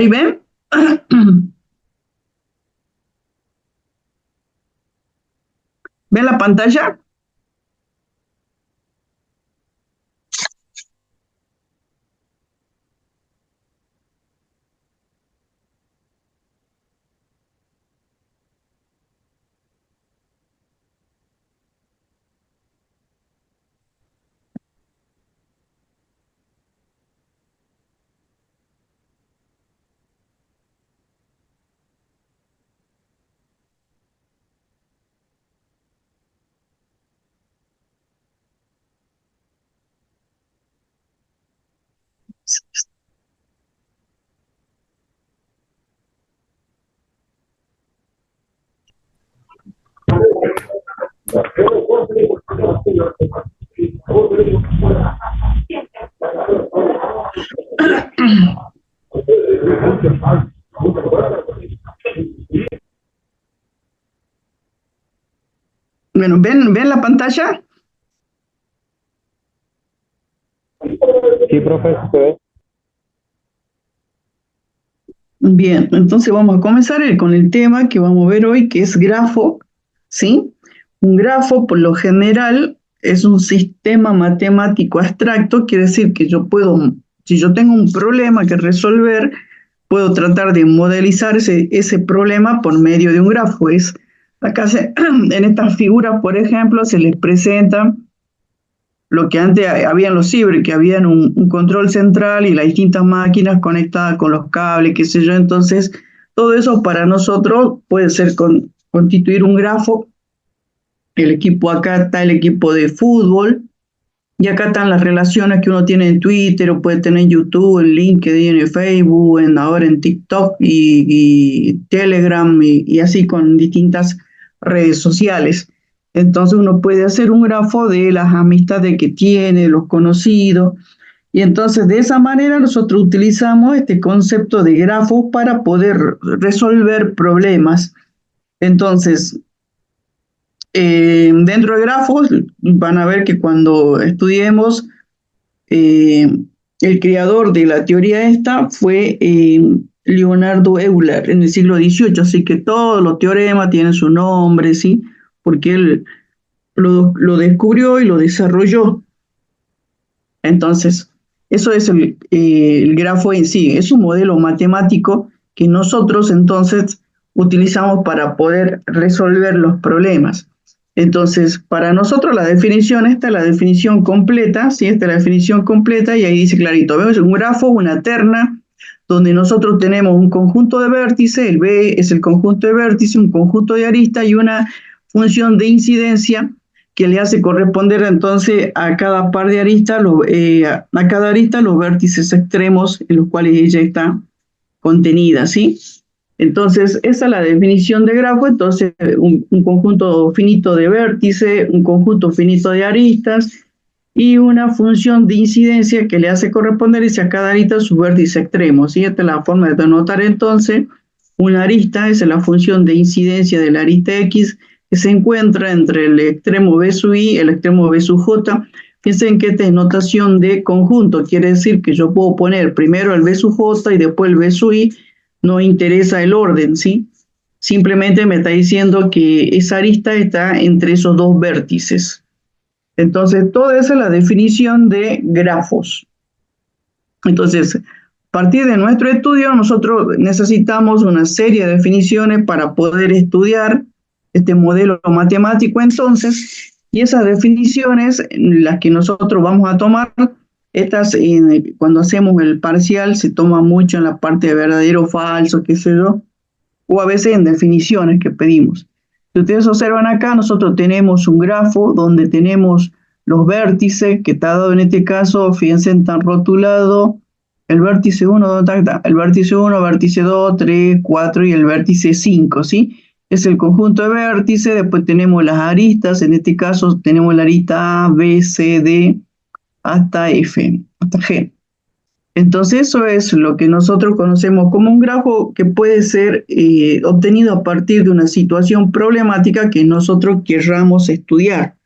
¿Ahí ven? ¿Ven la pantalla? Bueno, ¿ven la pantalla? Sí, profe, se ve. Bien, entonces vamos a comenzar con el tema que vamos a ver hoy, que es grafo, ¿sí? Un grafo, por lo general, es un sistema matemático abstracto, quiere decir que yo puedo, si yo tengo un problema que resolver, puedo tratar de modelizar ese problema por medio de un grafo. Acá en estas figuras, por ejemplo, se les presenta lo que antes había en los ciber, que había un control central y las distintas máquinas conectadas con los cables, qué sé yo. Entonces, todo eso para nosotros puede ser constituir un grafo. El equipo acá está el equipo de fútbol, y acá están las relaciones que uno tiene en Twitter, o puede tener en YouTube, en LinkedIn, en Facebook, ahora en TikTok y Telegram, y así con distintas redes sociales. Entonces uno puede hacer un grafo de las amistades que tiene, los conocidos, y entonces de esa manera nosotros utilizamos este concepto de grafos para poder resolver problemas. Entonces, dentro de grafos van a ver que cuando estudiemos, eh, el creador de la teoría esta fue Leonardo Euler en el siglo XVIII, así que todos los teoremas tienen su nombre, ¿sí? Porque él lo descubrió y lo desarrolló. Entonces, eso es el grafo en sí, es un modelo matemático que nosotros entonces utilizamos para poder resolver los problemas. Entonces, para nosotros la definición, esta es la definición completa, ¿sí? Esta es la definición completa, y ahí dice clarito, vemos un grafo, una terna, donde nosotros tenemos un conjunto de vértices, el B es el conjunto de vértices, un conjunto de aristas y una función de incidencia que le hace corresponder entonces a cada par de aristas, a cada arista los vértices extremos en los cuales ella está contenida, ¿sí? Entonces, esa es la definición de grafo. Entonces, un conjunto finito de vértices, un conjunto finito de aristas y una función de incidencia que le hace corresponder a cada arista sus vértices extremos, ¿sí? Esta es la forma de denotar entonces una arista, esa es la función de incidencia de la arista X, que se encuentra entre el extremo B sub I y el extremo B sub J. Fíjense que esta es notación de conjunto, quiere decir que yo puedo poner primero el B sub J y después el B sub I, no interesa el orden, ¿sí? Simplemente me está diciendo que esa arista está entre esos dos vértices. Entonces, toda esa es la definición de grafos. Entonces, a partir de nuestro estudio, nosotros necesitamos una serie de definiciones para poder estudiar este modelo matemático entonces, y esas definiciones, las que nosotros vamos a tomar, estas cuando hacemos el parcial se toma mucho en la parte de verdadero o falso, qué sé yo, o a veces en definiciones que pedimos. Si ustedes observan acá, nosotros tenemos un grafo donde tenemos los vértices, que está dado en este caso, fíjense, están rotulados el vértice 1, ¿dónde está? El vértice 1, vértice 2, 3, 4 y el vértice 5, ¿sí? Es el conjunto de vértices. Después tenemos las aristas, en este caso tenemos la arista A, B, C, D, hasta F, hasta G. Entonces eso es lo que nosotros conocemos como un grafo, que puede ser obtenido a partir de una situación problemática que nosotros querramos estudiar.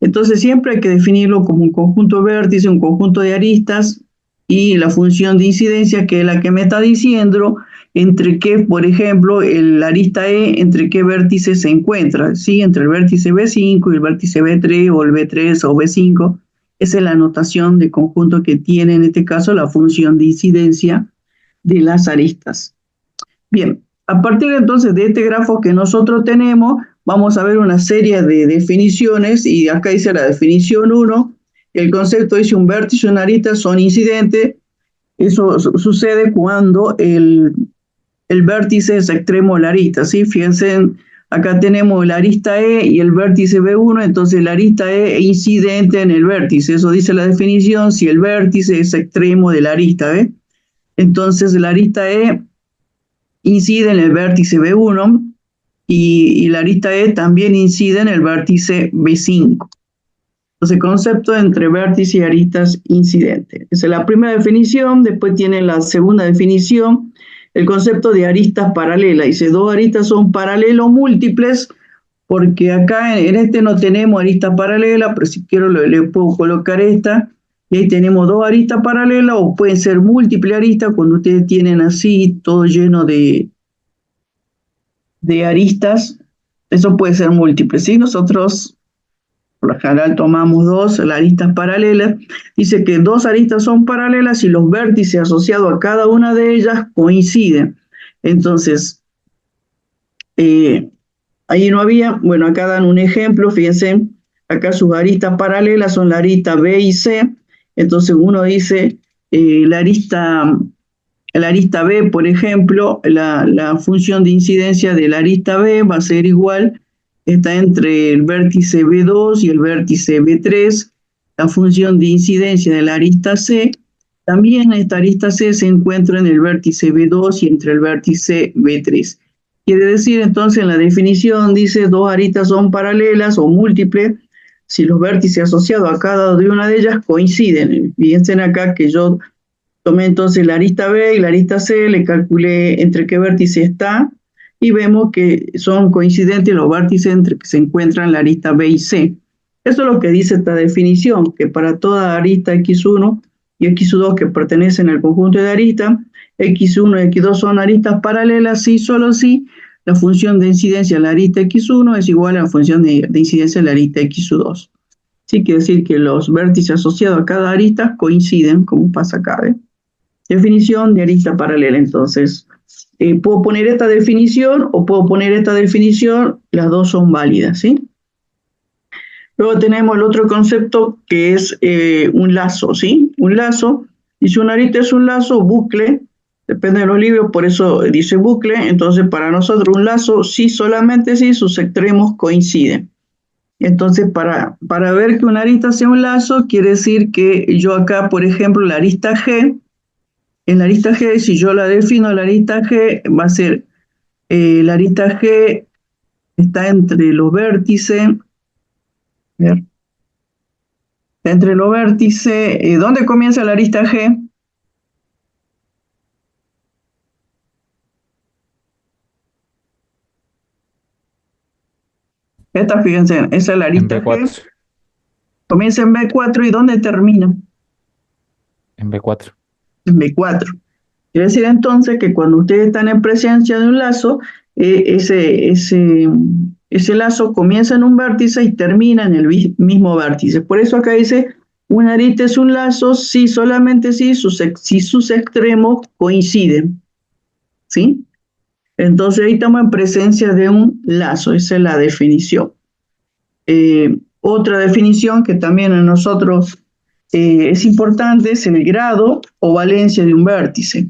Entonces siempre hay que definirlo como un conjunto de vértices, un conjunto de aristas, y la función de incidencia, que es la que me está diciendo entre qué, por ejemplo, el arista E, entre qué vértice se encuentra, ¿sí? Entre el vértice B5 y el vértice B3 o el B3 o B5. Esa es la notación de conjunto que tiene en este caso la función de incidencia de las aristas. Bien, a partir entonces de este grafo que nosotros tenemos, vamos a ver una serie de definiciones, y acá dice la definición 1, el concepto dice un vértice y una arista son incidentes. Eso sucede cuando el vértice es extremo de la arista, ¿sí? Fíjense, acá tenemos la arista E y el vértice B1, entonces la arista E es incidente en el vértice, eso dice la definición, si el vértice es extremo de la arista, ¿ve? Entonces la arista E incide en el vértice B1 y la arista E también incide en el vértice B5. Entonces, concepto entre vértice y aristas incidentes. Esa es la primera definición. Después tiene la segunda definición, el concepto de aristas paralelas. Dice, dos aristas son paralelos múltiples, porque acá en este no tenemos aristas paralelas, pero si quiero le puedo colocar esta. Y ahí tenemos dos aristas paralelas, o pueden ser múltiples aristas, cuando ustedes tienen así, todo lleno de aristas. Eso puede ser múltiple, ¿sí? Nosotros por lo general tomamos dos aristas paralelas. Dice que dos aristas son paralelas y los vértices asociados a cada una de ellas coinciden. Entonces, ahí no había, bueno, acá dan un ejemplo, fíjense, acá sus aristas paralelas son la arista B y C. Entonces uno dice, la arista B, por ejemplo, la función de incidencia de la arista B va a ser igual, está entre el vértice B2 y el vértice B3. La función de incidencia de la arista C, también esta arista C se encuentra en el vértice B2 y entre el vértice B3. Quiere decir entonces en la definición dice dos aristas son paralelas o múltiples si los vértices asociados a cada una de ellas coinciden. Fíjense acá que yo tomé entonces la arista B y la arista C, le calculé entre qué vértice está y vemos que son coincidentes los vértices entre que se encuentran la arista B y C. Eso es lo que dice esta definición, que para toda arista X1 y X2 que pertenecen al conjunto de aristas, X1 y X2 son aristas paralelas, sí, solo si la función de incidencia de la arista X1 es igual a la función de incidencia de la arista X2. Sí, quiere decir que los vértices asociados a cada arista coinciden, como pasa acá, ¿eh? Definición de arista paralela. Entonces, puedo poner esta definición o puedo poner esta definición, las dos son válidas, ¿sí? Luego tenemos el otro concepto que es un lazo, ¿sí? Un lazo, y si una arista es un lazo, bucle, depende de los libros, por eso dice bucle. Entonces, para nosotros un lazo, sí, solamente si sus extremos coinciden. Entonces, para ver que una arista sea un lazo, quiere decir que yo acá, por ejemplo, la arista G, en la arista G, si yo la defino, la arista G va a ser, la arista G está entre los vértices, ¿dónde comienza la arista G? Esta, fíjense, esa es la En arista B4. G, comienza en B4 y ¿dónde termina? En B4. En B4. Quiere decir entonces que cuando ustedes están en presencia de un lazo, ese lazo comienza en un vértice y termina en el mismo vértice. Por eso acá dice, una arista es un lazo si solamente si sus extremos coinciden. ¿Sí? Entonces ahí estamos en presencia de un lazo, esa es la definición. Otra definición que también a nosotros es importante es el grado o valencia de un vértice.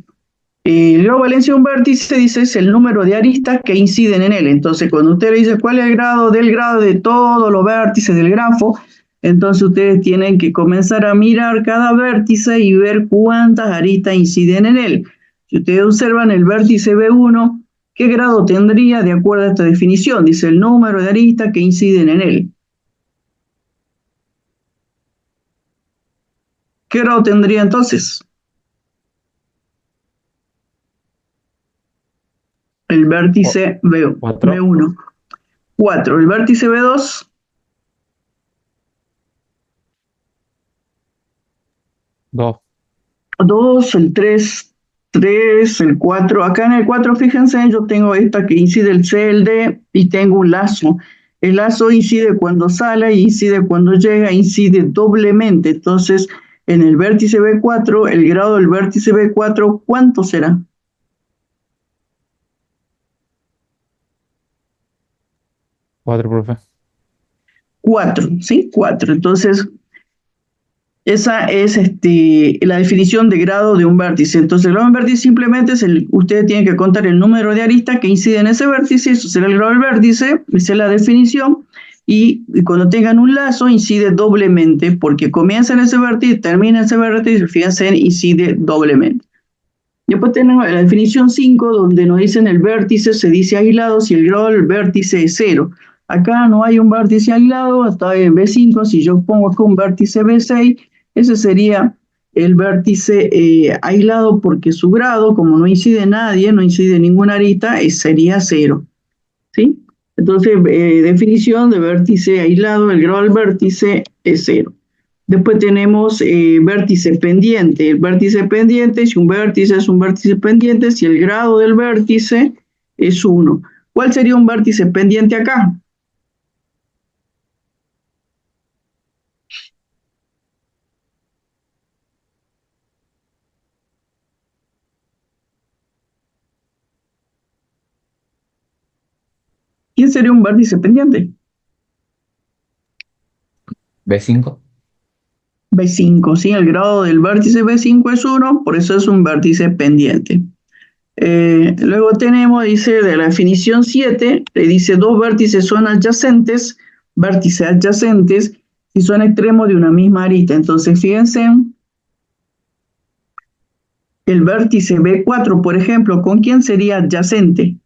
El grado de valencia de un vértice, dice, es el número de aristas que inciden en él. Entonces, cuando usted le dice cuál es el grado de todos los vértices del grafo, entonces ustedes tienen que comenzar a mirar cada vértice y ver cuántas aristas inciden en él. Si ustedes observan el vértice B1, ¿qué grado tendría de acuerdo a esta definición? Dice el número de aristas que inciden en él. ¿Qué grado tendría entonces? El vértice B1. 4. El vértice B2. 2. 2, el 3, 3, el 4. Acá en el 4, fíjense, yo tengo esta que incide el C, el D, y tengo un lazo. El lazo incide cuando sale, incide cuando llega, incide doblemente. Entonces, en el vértice B4, el grado del vértice B4, ¿cuánto será? 4, profe. 4, ¿sí? 4. Entonces, esa es la definición de grado de un vértice. Entonces, el grado de un vértice simplemente es ustedes tienen que contar el número de aristas que inciden en ese vértice, eso será el grado del vértice, esa es la definición, y cuando tengan un lazo incide doblemente, porque comienza en ese vértice, termina en ese vértice, fíjense, incide doblemente. Después tenemos la definición 5, donde nos dicen el vértice se dice aislado si el grado del vértice es 0. Acá no hay un vértice aislado, hasta en B5, si yo pongo acá un vértice B6, ese sería el vértice aislado porque su grado, como no incide nadie, no incide ninguna arista, sería 0. ¿Sí? Entonces, definición de vértice aislado, el grado del vértice es 0. Después tenemos vértice pendiente. El vértice pendiente, si un vértice es un vértice pendiente, si el grado del vértice es 1. ¿Cuál sería un vértice pendiente acá? ¿Quién sería un vértice pendiente? B5. B5, ¿sí? El grado del vértice B5 es 1, por eso es un vértice pendiente. Luego tenemos, dice, de la definición 7, le dice dos vértices son adyacentes, vértices adyacentes, si son extremos de una misma arista. Entonces, fíjense, el vértice B4, por ejemplo, ¿con quién sería adyacente?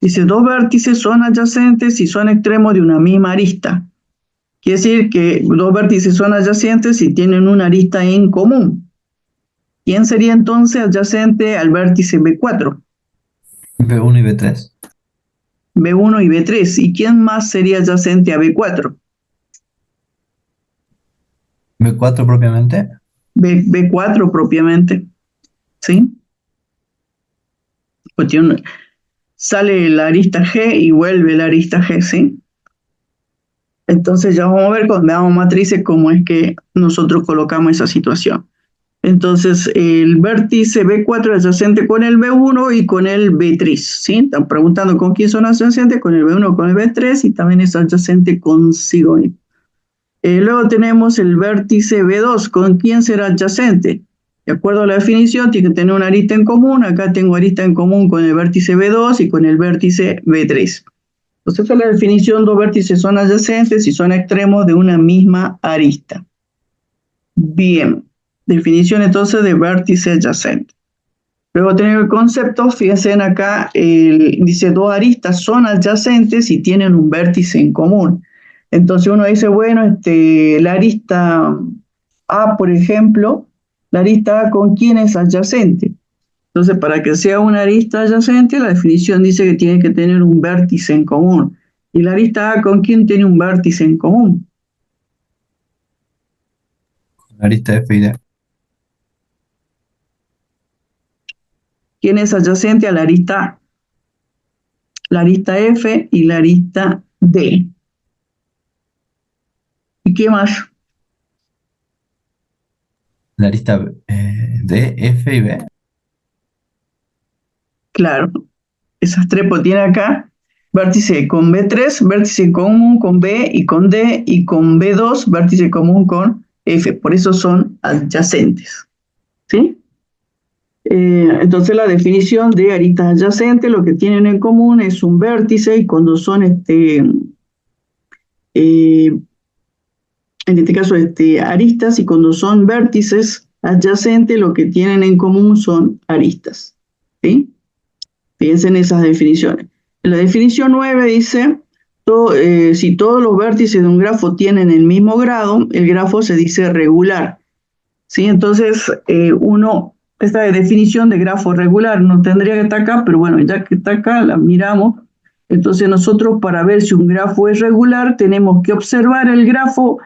Dice, dos vértices son adyacentes si son extremos de una misma arista. Quiere decir que dos vértices son adyacentes si tienen una arista en común. ¿Quién sería entonces adyacente al vértice B4? B1 y B3. B1 y B3. ¿Y quién más sería adyacente a B4? B4 propiamente. B4 propiamente. ¿Sí? Cuestión, sale la arista G y vuelve la arista G, ¿sí? Entonces ya vamos a ver cuando veamos matrices cómo es que nosotros colocamos esa situación. Entonces, el vértice B4 es adyacente con el B1 y con el B3, ¿sí? Están preguntando con quién son adyacentes, con el B1 o con el B3, y también es adyacente consigo mismo. Luego tenemos el vértice B2, ¿con quién será adyacente? De acuerdo a la definición, tiene que tener una arista en común. Acá tengo arista en común con el vértice B2 y con el vértice B3. Entonces, esta es la definición, dos vértices son adyacentes y son extremos de una misma arista. Bien. Definición entonces de vértice adyacente. Luego tenemos el concepto, fíjense acá, dice dos aristas son adyacentes y tienen un vértice en común. Entonces uno dice, bueno, la arista A, por ejemplo, la arista A con quién es adyacente. Entonces, para que sea una arista adyacente, la definición dice que tiene que tener un vértice en común. ¿Y la arista A con quién tiene un vértice en común? La arista F y D. ¿Quién es adyacente a la arista A? La arista F y la arista D. ¿Y qué más? La arista D, F y B. Claro, esas tres pues tiene acá vértice con B3, vértice común con B y con D, y con B2, vértice común con F. Por eso son adyacentes. ¿Sí? Entonces la definición de aristas adyacentes, lo que tienen en común es un vértice, y cuando son en este caso aristas, y cuando son vértices adyacentes, lo que tienen en común son aristas. ¿Sí? Fíjense en esas definiciones. En la definición 9 dice, si todos los vértices de un grafo tienen el mismo grado, el grafo se dice regular. ¿Sí? Entonces, esta definición de grafo regular no tendría que estar acá, pero bueno, ya que está acá, la miramos. Entonces nosotros, para ver si un grafo es regular, tenemos que observar el grafo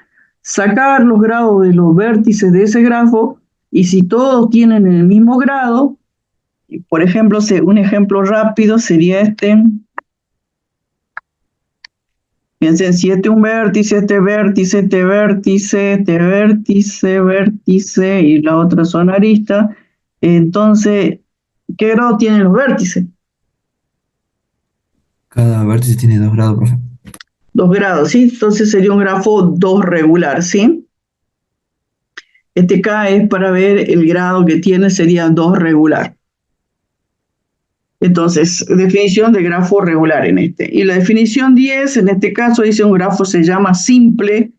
sacar los grados de los vértices de ese grafo, y si todos tienen el mismo grado, por ejemplo, un ejemplo rápido sería este. Fíjense, si este es un vértice, este vértice, este vértice, este vértice, vértice, y la otra son aristas, entonces, ¿qué grado tienen los vértices? Cada vértice tiene 2 grados, profe. 2 grados, ¿sí? Entonces sería un grafo 2 regular, ¿sí? Este K es para ver el grado que tiene, sería 2 regular. Entonces, definición de grafo regular en este. Y la definición 10, en este caso, dice un grafo se llama simple.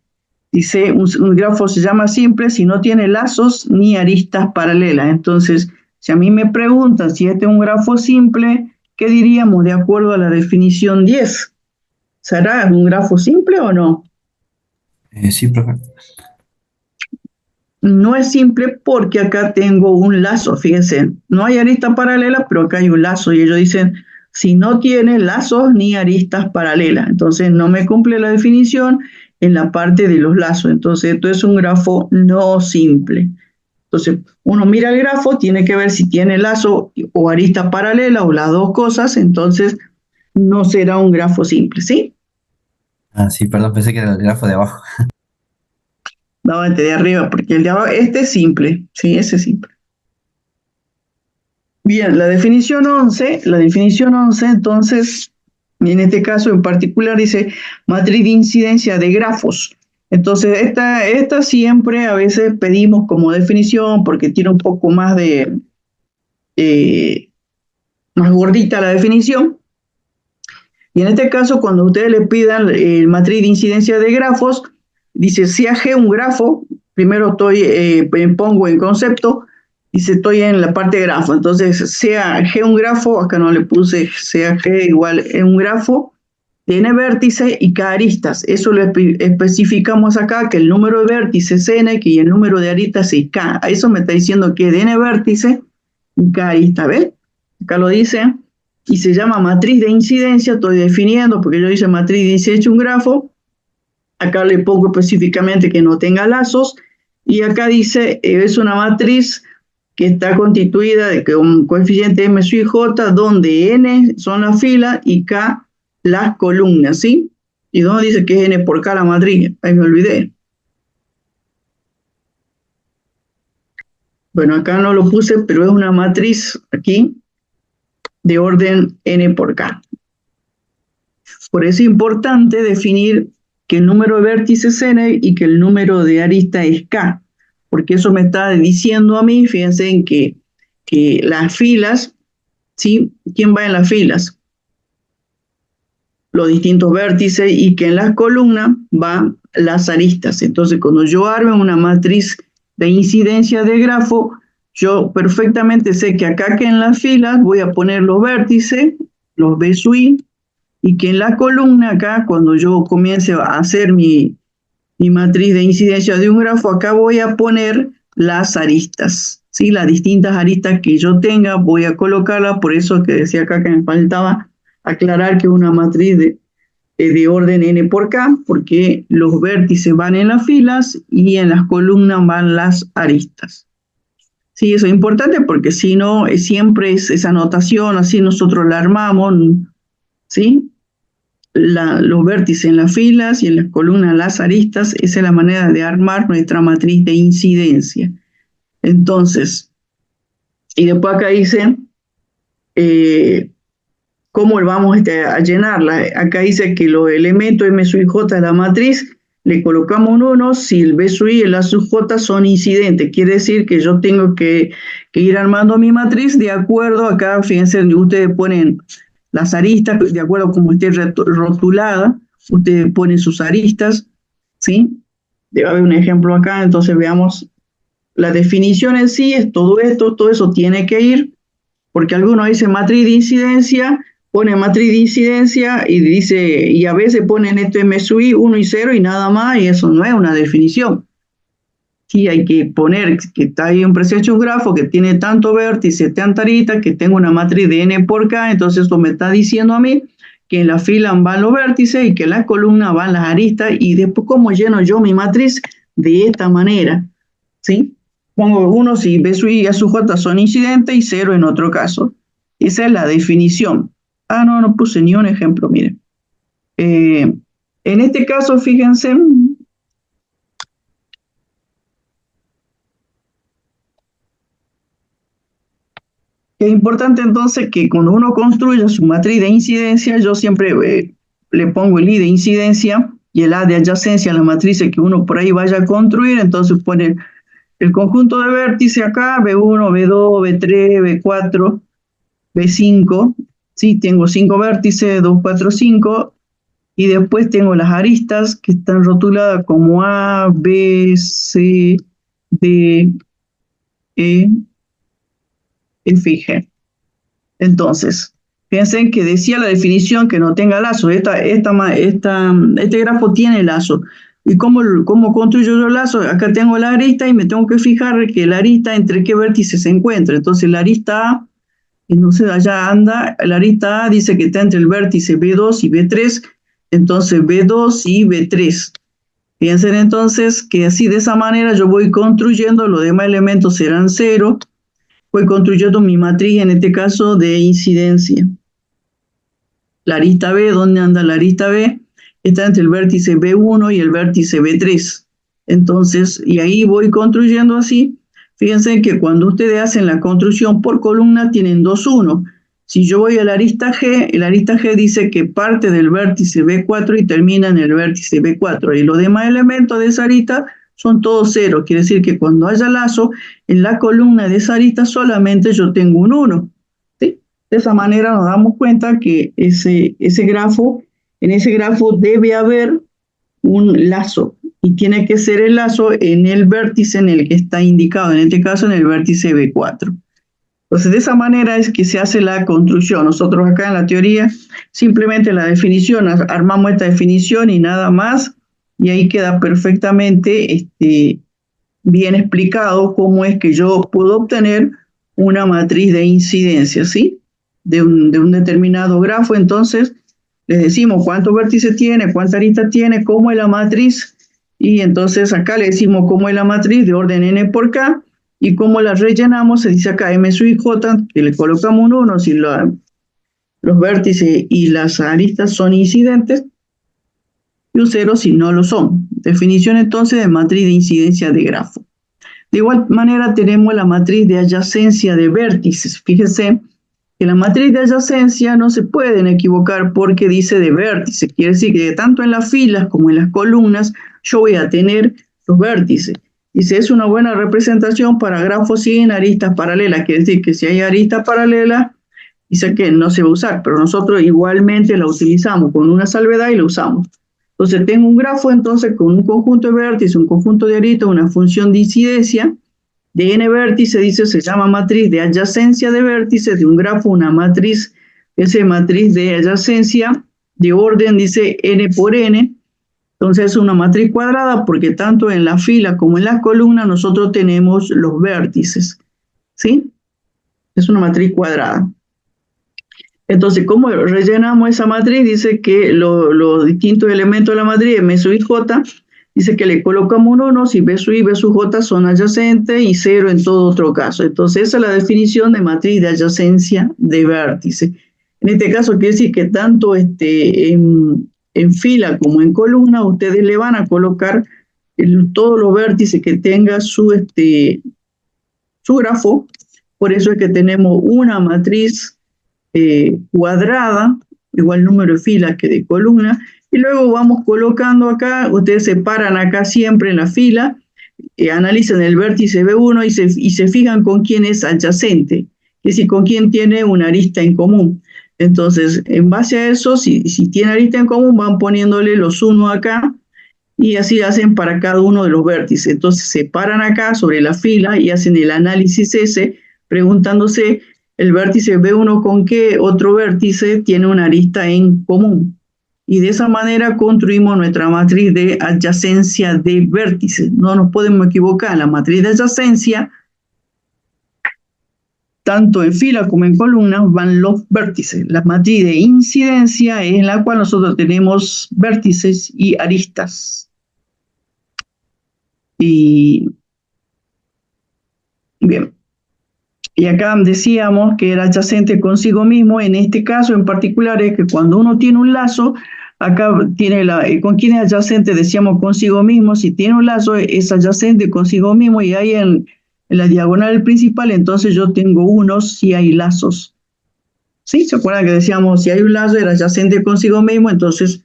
Dice un grafo se llama simple si no tiene lazos ni aristas paralelas. Entonces, si a mí me preguntan si este es un grafo simple, ¿qué diríamos de acuerdo a la definición 10? ¿Será un grafo simple o no? Sí, profe. No es simple porque acá tengo un lazo, fíjense, no hay aristas paralelas, pero acá hay un lazo y ellos dicen, si no tiene lazos ni aristas paralelas, entonces no me cumple la definición en la parte de los lazos, entonces esto es un grafo no simple. Entonces uno mira el grafo, tiene que ver si tiene lazo o arista paralela o las dos cosas, entonces no será un grafo simple, ¿sí? Ah, sí, perdón, pensé que era el grafo de abajo. No, este de arriba, porque el de abajo, este es simple, sí, ese es simple. Bien, la definición 11, entonces, en este caso en particular dice matriz de incidencia de grafos. Entonces, esta siempre a veces pedimos como definición porque tiene un poco más más gordita la definición. Y en este caso, cuando ustedes le pidan matriz de incidencia de grafos, dice si AG un grafo, primero pongo en concepto, dice estoy en la parte de grafo, entonces sea G un grafo, acá no le puse sea G igual en un grafo, tiene vértices y K aristas, eso lo especificamos acá, que el número de vértices es N y el número de aristas es K, a eso me está diciendo que de N vértices y K aristas, ¿ves? Acá lo dice, y se llama matriz de incidencia, estoy definiendo, porque yo dice matriz de incidencia un grafo, acá le pongo específicamente que no tenga lazos, y acá dice, es una matriz que está constituida de un coeficiente M sub J, donde N son las filas y K las columnas, ¿sí? ¿Y dónde dice que es N por K la matriz? Ahí me olvidé. Bueno, acá no lo puse, pero es una matriz aquí de orden N por K. Por eso es importante definir que el número de vértices es N y que el número de aristas es K, porque eso me está diciendo a mí, fíjense en que las filas, ¿sí? ¿Quién va en las filas? Los distintos vértices, y que en las columnas van las aristas. Entonces, cuando yo arme una matriz de incidencia de grafo, yo perfectamente sé que acá que en las filas voy a poner los vértices, los B sub I, y que en la columna acá, cuando yo comience a hacer mi matriz de incidencia de un grafo, acá voy a poner las aristas, ¿sí? Las distintas aristas que yo tenga, voy a colocarlas, por eso que decía acá que me faltaba aclarar que es una matriz de orden N por K, porque los vértices van en las filas y en las columnas van las aristas. Sí, eso es importante porque si no, siempre es esa notación, así nosotros la armamos, ¿sí? Los vértices en las filas y en las columnas las aristas, esa es la manera de armar nuestra matriz de incidencia. Entonces, y después acá dice cómo vamos a llenarla. Acá dice que los elementos M sub J de la matriz le colocamos un 1 si el B sub I y el A sub J son incidentes. Quiere decir que yo tengo que ir armando mi matriz de acuerdo, acá fíjense, ustedes ponen las aristas, de acuerdo a cómo esté rotulada, ustedes ponen sus aristas, ¿sí? Debe haber un ejemplo acá, entonces veamos. La definición en sí es todo esto, todo eso tiene que ir, porque algunos dicen matriz de incidencia, pone matriz de incidencia y dice, y a veces ponen esto M sub I, 1 y 0 y nada más, y eso no es una definición. Sí, hay que poner que está ahí un presecho un grafo que tiene tanto vértice, tanta arista, que tengo una matriz de N por K, entonces esto me está diciendo a mí que en la fila van los vértices y que en la columna van las aristas, y después cómo lleno yo mi matriz, de esta manera, ¿sí? Pongo 1 si B sub I y A sub J son incidentes y 0 en otro caso. Esa es la definición. Ah, no puse ni un ejemplo, miren. En este caso, fíjense, que es importante entonces que cuando uno construya su matriz de incidencia, yo siempre le pongo el I de incidencia y el A de adyacencia a las matrices que uno por ahí vaya a construir, entonces pone el conjunto de vértices acá, B1, B2, B3, B4, B5, ¿sí? Tengo 5 vértices, 2, 4, 5, y después tengo las aristas que están rotuladas como A, B, C, D, E, F y G. Entonces, piensen que decía la definición que no tenga lazo. Este grafo tiene lazo. ¿Y cómo construyo yo el lazo? Acá tengo la arista y me tengo que fijar que la arista entre qué vértices se encuentra. Entonces la arista A, entonces allá anda, la arista A dice que está entre el vértice B2 y B3, entonces B2 y B3. Piensen entonces que así de esa manera yo voy construyendo, los demás elementos serán 0, voy construyendo mi matriz, en este caso, de incidencia. La arista B, ¿dónde anda la arista B? Está entre el vértice B1 y el vértice B3. Entonces, y ahí voy construyendo así. Fíjense que cuando ustedes hacen la construcción por columna, tienen 2, 1. Si yo voy a la arista G, el arista G dice que parte del vértice B4 y termina en el vértice B4. Y los demás elementos de esa arista son todos 0. Quiere decir que cuando haya lazo, en la columna de esa arista solamente yo tengo un 1. ¿Sí? De esa manera nos damos cuenta que en ese grafo debe haber un lazo. Y tiene que ser el lazo en el vértice en el que está indicado, en este caso en el vértice B4. Entonces, de esa manera es que se hace la construcción. Nosotros acá en la teoría, simplemente la definición, armamos esta definición y nada más, y ahí queda perfectamente bien explicado cómo es que yo puedo obtener una matriz de incidencia, ¿sí? De un determinado grafo. Entonces, les decimos cuántos vértices tiene, cuántas aristas tiene, cómo es la matriz, y entonces acá le decimos cómo es la matriz de orden n por k, y cómo la rellenamos, se dice acá m sub i j, que le colocamos un 1 si los vértices y las aristas son incidentes, y un 0 si no lo son. Definición entonces de matriz de incidencia de grafo. De igual manera tenemos la matriz de adyacencia de vértices. Fíjense que la matriz de adyacencia no se pueden equivocar porque dice de vértices. Quiere decir que tanto en las filas como en las columnas yo voy a tener los vértices. Dice, es una buena representación para grafos sin aristas paralelas. Quiere decir que si hay aristas paralelas, dice que no se va a usar, pero nosotros igualmente la utilizamos con una salvedad y la usamos. Entonces tengo un grafo entonces con un conjunto de vértices, un conjunto de aristas, una función de incidencia de n vértices, dice, se llama matriz de adyacencia de vértices de un grafo, una matriz, esa matriz de adyacencia de orden, dice n por n. Entonces es una matriz cuadrada porque tanto en la fila como en la columna nosotros tenemos los vértices, ¿sí? Es una matriz cuadrada. Entonces, ¿cómo rellenamos esa matriz? Dice que los distintos elementos de la matriz, M sub I J, dice que le colocamos un 1 si B sub I y B sub J son adyacentes y 0 en todo otro caso. Entonces, esa es la definición de matriz de adyacencia de vértice. En este caso, quiere decir que tanto en fila como en columna, ustedes le van a colocar todos los vértices que tenga su grafo. Por eso es que tenemos una matriz cuadrada, igual número de filas que de columna, y luego vamos colocando acá, ustedes se paran acá siempre en la fila, analizan el vértice B1 y se fijan con quién es adyacente, es decir, con quién tiene una arista en común. Entonces, en base a eso, si tiene arista en común, van poniéndole los 1 acá, y así hacen para cada uno de los vértices. Entonces, se paran acá sobre la fila y hacen el análisis ese, preguntándose el vértice B1 con qué otro vértice tiene una arista en común. Y de esa manera construimos nuestra matriz de adyacencia de vértices. No nos podemos equivocar. La matriz de adyacencia, tanto en fila como en columna, van los vértices. La matriz de incidencia es en la cual nosotros tenemos vértices y aristas. Y bien, y acá decíamos que era adyacente consigo mismo. En este caso en particular es que cuando uno tiene un lazo, acá tiene con quién es adyacente, decíamos consigo mismo. Si tiene un lazo es adyacente consigo mismo, y ahí en la diagonal principal, entonces yo tengo unos si hay lazos. ¿Sí? ¿Se acuerdan que decíamos si hay un lazo era adyacente consigo mismo? Entonces,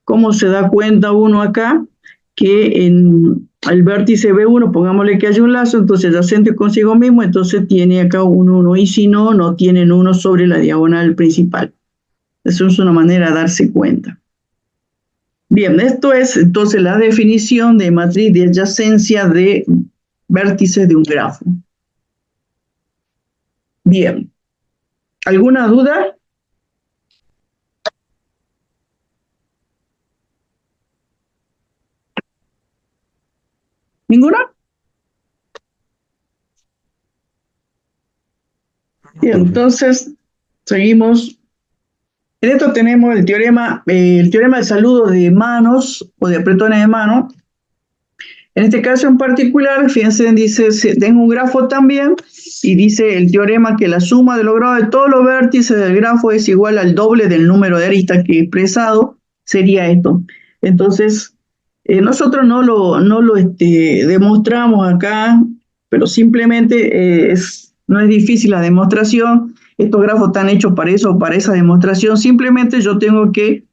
¿cómo se da cuenta uno acá? Que en el vértice B1, pongámosle que haya un lazo, entonces adyacente consigo mismo, entonces tiene acá un 1, y si no, no tienen 1 sobre la diagonal principal. Eso es una manera de darse cuenta. Bien, esto es entonces la definición de matriz de adyacencia de vértices de un grafo. Bien, ¿alguna duda? ¿Ninguna? Bien, entonces seguimos. En esto tenemos el teorema de saludo de manos o de apretones de mano. En este caso en particular, fíjense, dice, tengo un grafo también, y dice el teorema que la suma de los grados de todos los vértices del grafo es igual al doble del número de aristas que he expresado, sería esto. Entonces, nosotros no lo demostramos acá, pero simplemente no es difícil la demostración. Estos grafos están hechos para eso, para esa demostración. Simplemente yo tengo que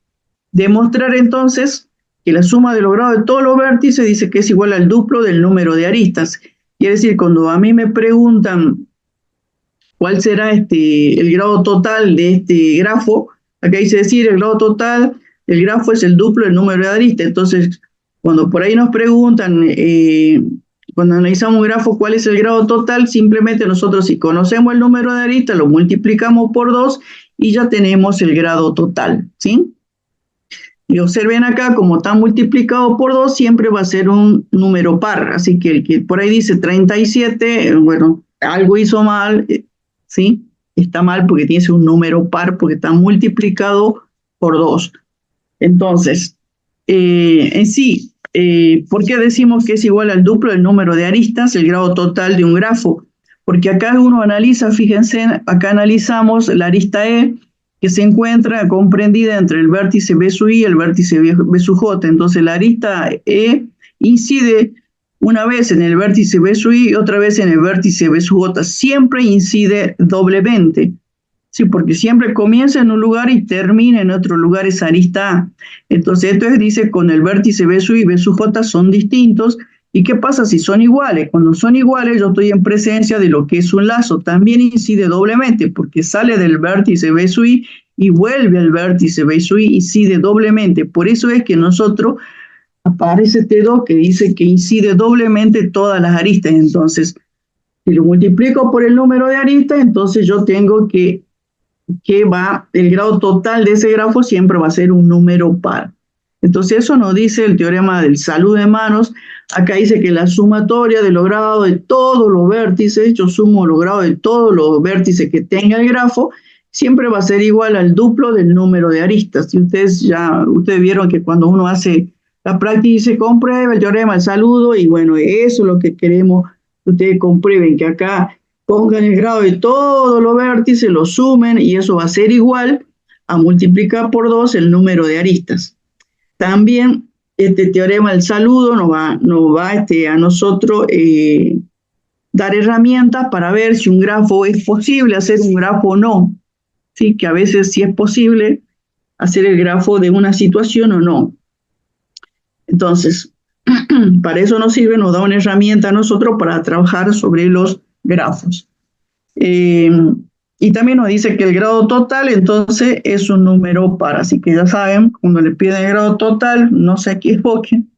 demostrar entonces que la suma de los grados de todos los vértices dice que es igual al duplo del número de aristas. Quiere decir, cuando a mí me preguntan cuál será el grado total de este grafo, acá dice decir el grado total del grafo es el duplo del número de aristas. Entonces, cuando por ahí nos preguntan, cuando analizamos un grafo, cuál es el grado total, simplemente nosotros, si conocemos el número de aristas, lo multiplicamos por 2 y ya tenemos el grado total, ¿sí? Y observen acá, como está multiplicado por 2, siempre va a ser un número par. Así que el que por ahí dice 37, bueno, algo hizo mal, ¿sí? Está mal porque tiene que ser un número par, porque está multiplicado por 2. Entonces, en sí, ¿por qué decimos que es igual al duplo del número de aristas, el grado total de un grafo? Porque acá uno analiza, fíjense, acá analizamos la arista E, que se encuentra comprendida entre el vértice B sub I y el vértice B sub J. Entonces la arista E incide una vez en el vértice B sub I y otra vez en el vértice B sub J. Siempre incide doblemente. Sí, porque siempre comienza en un lugar y termina en otro lugar esa arista A. Entonces esto dice, con el vértice B sub I y B sub J son distintos. ¿Y qué pasa si son iguales? Cuando son iguales, yo estoy en presencia de lo que es un lazo. También incide doblemente, porque sale del vértice B sub I y vuelve al vértice B sub I, incide doblemente. Por eso es que nosotros aparece T2 que dice que incide doblemente todas las aristas. Entonces, si lo multiplico por el número de aristas, entonces yo tengo que el grado total de ese grafo siempre va a ser un número par. Entonces eso nos dice el teorema del saludo de manos. Acá dice que la sumatoria de los grados de todos los vértices, yo sumo los grados de todos los vértices que tenga el grafo, siempre va a ser igual al duplo del número de aristas. Y ustedes vieron que cuando uno hace la práctica y se comprueba el teorema del saludo, y bueno, eso es lo que queremos que ustedes comprueben, que acá pongan el grado de todos los vértices, lo sumen, y eso va a ser igual a multiplicar por 2 el número de aristas. También este teorema del saludo nos va a nosotros dar herramientas para ver si un grafo es posible hacer un grafo o no. ¿Sí? Que a veces sí es posible hacer el grafo de una situación o no. Entonces, para eso nos sirve, nos da una herramienta a nosotros para trabajar sobre los grafos. Y también nos dice que el grado total, entonces, es un número par. Así que ya saben, cuando le piden el grado total, no se equivoquen.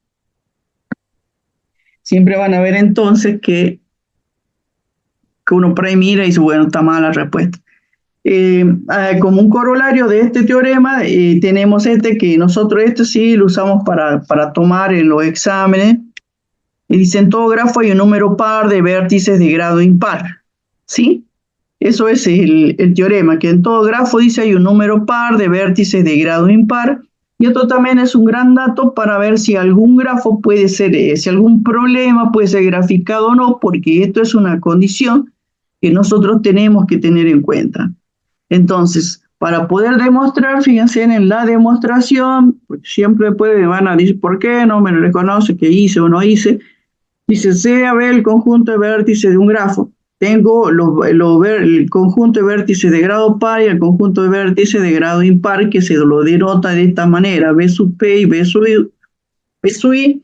Siempre van a ver entonces que uno por ahí mira y dice, bueno, está mala la respuesta. Como un corolario de este teorema, tenemos que nosotros sí lo usamos para tomar en los exámenes. Y dice, en todo grafo hay un número par de vértices de grado impar. ¿Sí? Eso es el teorema, que en todo grafo dice hay un número par de vértices de grado impar, Y esto también es un gran dato para ver si algún grafo puede ser, si algún problema puede ser graficado o no, porque esto es una condición que nosotros tenemos que tener en cuenta. Entonces, para poder demostrar, fíjense en la demostración, porque siempre después me van a decir por qué no me reconoce que hice o no hice. Dice, sea ver el conjunto de vértices de un grafo. Tengo el conjunto de vértices de grado par y el conjunto de vértices de grado impar, que se lo denota de esta manera, B sub P y B sub I,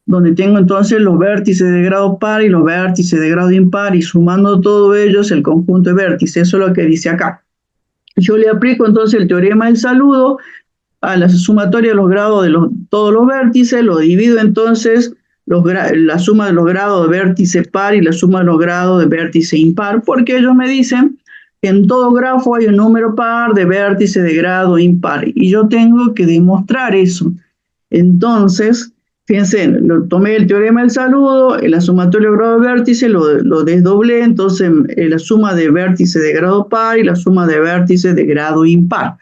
donde tengo entonces los vértices de grado par y los vértices de grado impar, y sumando todos ellos el conjunto de vértices. Eso es lo que dice acá. Yo le aplico entonces el teorema del saludo a la sumatoria de los grados de todos los vértices, lo divido entonces la suma de los grados de vértice par y la suma de los grados de vértice impar, porque ellos me dicen que en todo grafo hay un número par de vértices de grado impar, y yo tengo que demostrar eso. Entonces, fíjense, tomé el teorema del saludo, la sumatoria de grado de vértice, lo desdoblé, entonces la suma de vértices de grado par y la suma de vértices de grado impar.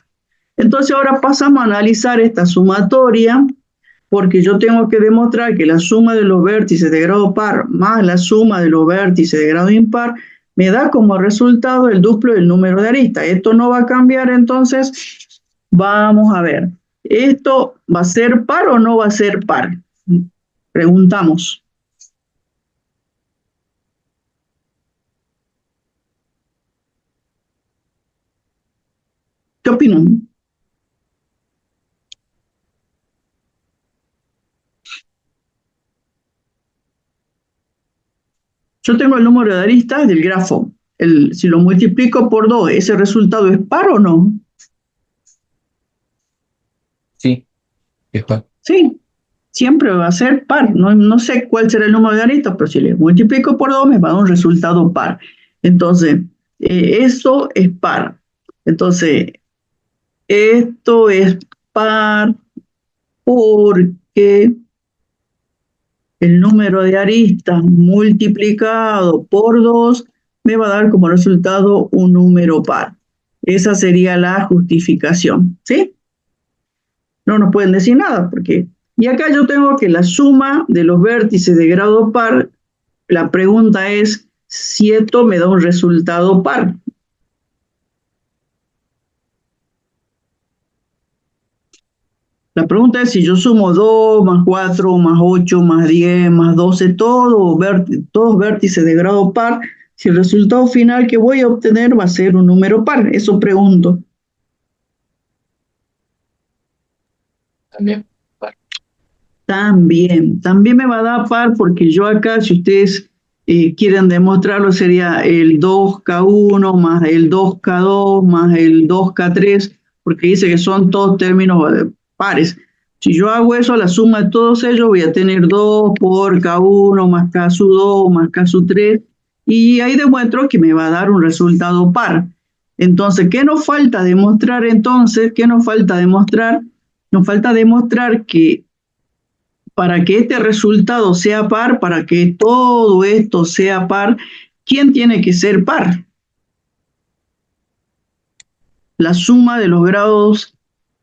Entonces ahora pasamos a analizar esta sumatoria, porque yo tengo que demostrar que la suma de los vértices de grado par más la suma de los vértices de grado impar me da como resultado el duplo del número de aristas. Esto no va a cambiar, entonces vamos a ver. ¿Esto va a ser par o no va a ser par? Preguntamos. ¿Qué opinan? Yo tengo el número de aristas del grafo. Si lo multiplico por 2, ¿ese resultado es par o no? Sí, es par. Sí, siempre va a ser par. No sé cuál será el número de aristas, pero si le multiplico por 2 me va a dar un resultado par. Entonces, eso es par. Entonces, esto es par porque el número de aristas multiplicado por 2 me va a dar como resultado un número par. Esa sería la justificación, ¿sí? No nos pueden decir nada, porque... Y acá yo tengo que la suma de los vértices de grado par, la pregunta es si esto me da un resultado par. La pregunta es si yo sumo 2 más 4 más 8 más 10 más 12, todos vértices de grado par, si el resultado final que voy a obtener va a ser un número par. Eso pregunto. También par. También me va a dar par, porque yo acá, si ustedes quieren demostrarlo, sería el 2K1 más el 2K2 más el 2K3, porque dice que son todos términos pares. Si yo hago eso, la suma de todos ellos, voy a tener 2 por K1 más K sub 2 más K sub 3, y ahí demuestro que me va a dar un resultado par. Entonces, ¿qué nos falta demostrar entonces? ¿Qué nos falta demostrar? Nos falta demostrar que para que este resultado sea par, para que todo esto sea par, ¿quién tiene que ser par? La suma de los grados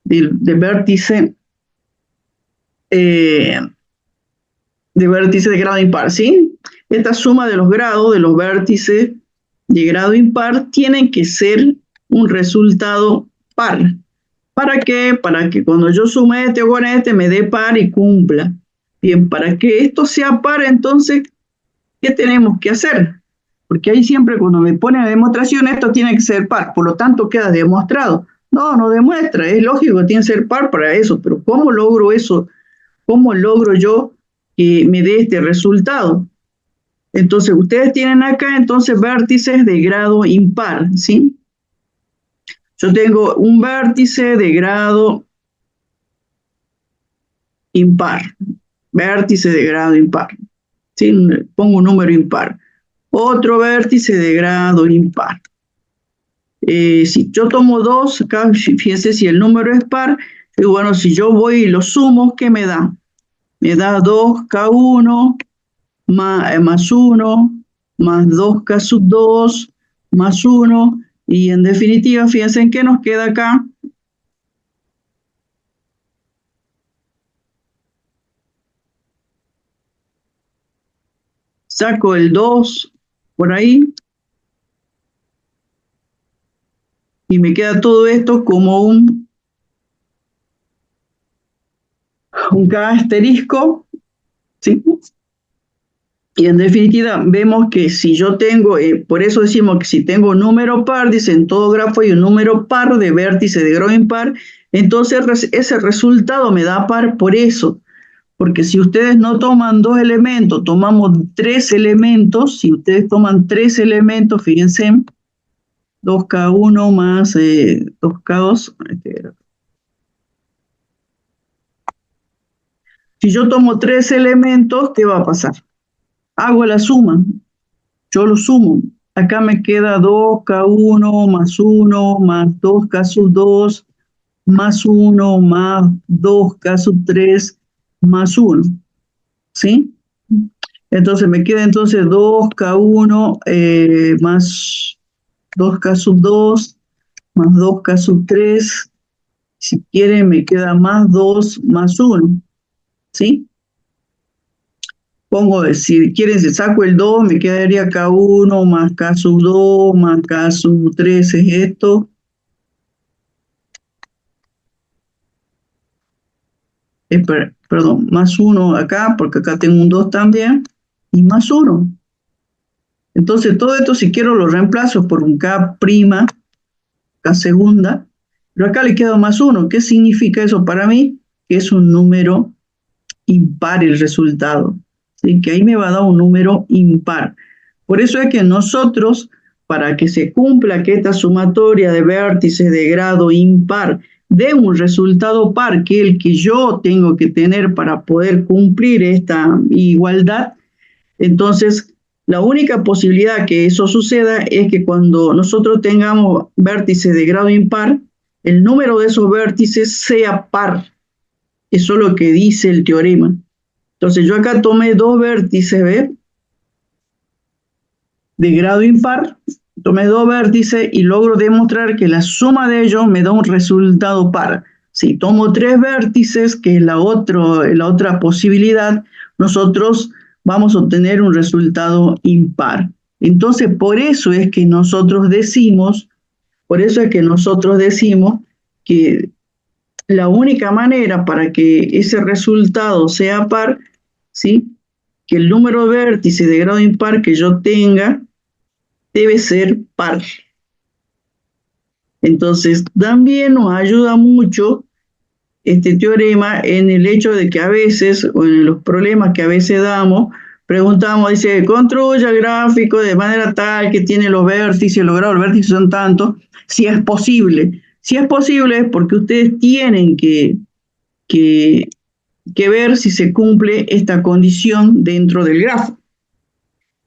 de vértice de grado impar, ¿sí? Esta suma de los grados de los vértices de grado impar tienen que ser un resultado par. ¿Para qué? Para que cuando yo sume este con este me dé par y cumpla. Bien, para que esto sea par, entonces, ¿qué tenemos que hacer? Porque ahí siempre cuando me ponen a demostración, esto tiene que ser par, por lo tanto queda demostrado. No demuestra, es lógico que tiene que ser par para eso, pero ¿cómo logro eso? ¿Cómo logro yo que me dé este resultado? Entonces, ustedes tienen acá entonces vértices de grado impar, ¿sí? Yo tengo un vértice de grado impar, vértice de grado impar, ¿sí? Pongo un número impar. Otro vértice de grado impar. Si yo tomo 2, acá fíjense si el número es par, y bueno, si yo voy y lo sumo, ¿qué me da? Me da 2K1 más 1 más 2K sub 2 más 1, y en definitiva, fíjense en qué nos queda acá. saco el 2 por ahí, y me queda todo esto como un K asterisco, ¿sí? Y en definitiva vemos que si yo tengo, por eso decimos que si tengo un número par, dice en todo grafo hay un número par de vértices de grado impar, entonces ese resultado me da par por eso. Porque si ustedes no toman dos elementos, tomamos tres elementos, si ustedes toman tres elementos, fíjense, 2K1 más 2K2. Si yo tomo tres elementos, ¿qué va a pasar? Hago la suma, yo lo sumo. Acá me queda 2K1 más 1 más 2K sub 2 más 1 más 2K sub 3 más 1. ¿Sí? Entonces me queda entonces 2K1 más 2K sub 2 más 2K sub 3. Si quieren me queda más 2 más 1. ¿Sí? Pongo, si quieren, si saco el 2, me quedaría K1 más K sub 2 más K sub 3 es esto. Perdón, más 1 acá, porque acá tengo un 2 también, y más 1. Entonces todo esto si quiero lo reemplazo por un K prima, K segunda, pero acá le queda más 1. ¿Qué significa eso para mí? Que es un número impar el resultado. ¿Sí? Que ahí me va a dar un número impar. Por eso es que nosotros, para que se cumpla que esta sumatoria de vértices de grado impar dé un resultado par, que es el que yo tengo que tener para poder cumplir esta igualdad, entonces la única posibilidad que eso suceda es que cuando nosotros tengamos vértices de grado impar, el número de esos vértices sea par. Eso es lo que dice el teorema. Entonces yo acá tomé dos vértices, ¿ves? De grado impar, tomé dos vértices y logro demostrar que la suma de ellos me da un resultado par. Si tomo tres vértices, que es la otra posibilidad, nosotros vamos a obtener un resultado impar. Entonces, por eso es que nosotros decimos que la única manera para que ese resultado sea par, ¿sí? Que el número de vértices de grado impar que yo tenga debe ser par. Entonces, también nos ayuda mucho este teorema en el hecho de que a veces, o en los problemas que a veces damos, preguntamos, dice, construya el gráfico de manera tal que tiene los vértices, los grados, los vértices son tantos, si es posible. Si es posible es porque ustedes tienen que ver si se cumple esta condición dentro del grafo.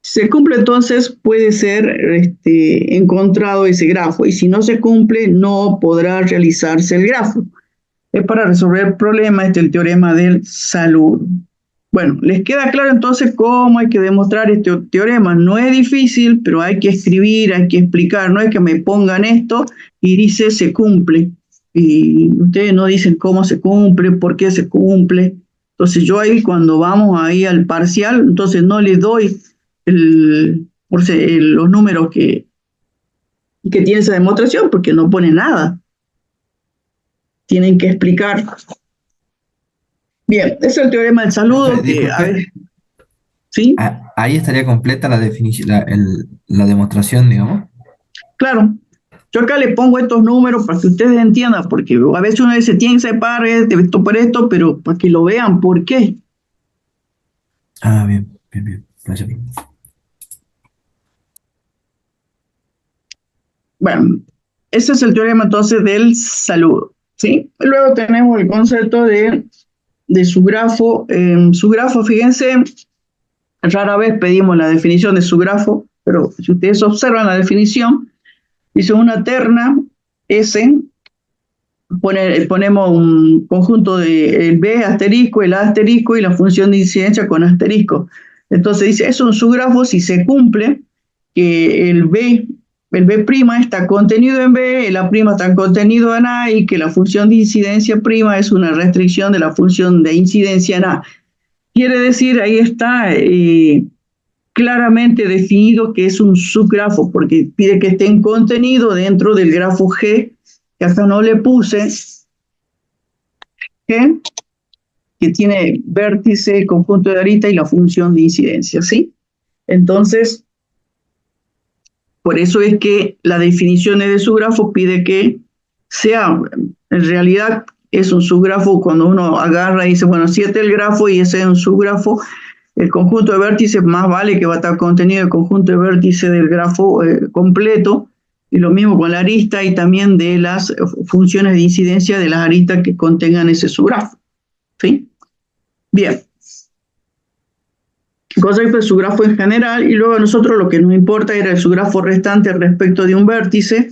Si se cumple, entonces puede ser encontrado ese grafo, y si no se cumple, no podrá realizarse el grafo. Es para resolver el problema, el teorema del saludo. Bueno, ¿les queda claro entonces cómo hay que demostrar este teorema? No es difícil, pero hay que escribir, hay que explicar, no es que me pongan esto y dice se cumple. Y ustedes no dicen cómo se cumple, por qué se cumple. Entonces yo ahí cuando vamos ahí al parcial, entonces no les doy los números que tiene esa demostración, porque no pone nada. Tienen que explicar. Bien, ese es el teorema del saludo. ¿Sí? Ahí estaría completa la definición, la demostración, digamos. Claro. Yo acá le pongo estos números para que ustedes entiendan, porque a veces uno dice, tiene que ser par, esto por esto, pero para que lo vean por qué. Ah, bien. Gracias. Bueno, ese es el teorema entonces del saludo, ¿sí? Luego tenemos el concepto de su grafo. Su grafo, fíjense, rara vez pedimos la definición de su grafo, pero si ustedes observan la definición, dice una terna S, ponemos un conjunto de el B asterisco, el A asterisco y la función de incidencia con asterisco. Entonces dice, es un subgrafo si se cumple que el B' está contenido en B, el A' está contenido en A, y que la función de incidencia prima es una restricción de la función de incidencia en A. Quiere decir, ahí está, que claramente definido que es un subgrafo, porque pide que esté contenido dentro del grafo G, que acá no le puse, G, que tiene vértice, conjunto de arista y la función de incidencia, ¿sí? Entonces, por eso es que la definición de subgrafo pide que sea, en realidad es un subgrafo cuando uno agarra y dice, bueno, si este es el grafo y ese es un subgrafo, el conjunto de vértices más vale que va a estar contenido el conjunto de vértices del grafo completo, y lo mismo con la arista y también de las funciones de incidencia de las aristas que contengan ese subgrafo, ¿sí? Bien. Concepto de subgrafo en general, y luego a nosotros lo que nos importa era el subgrafo restante respecto de un vértice.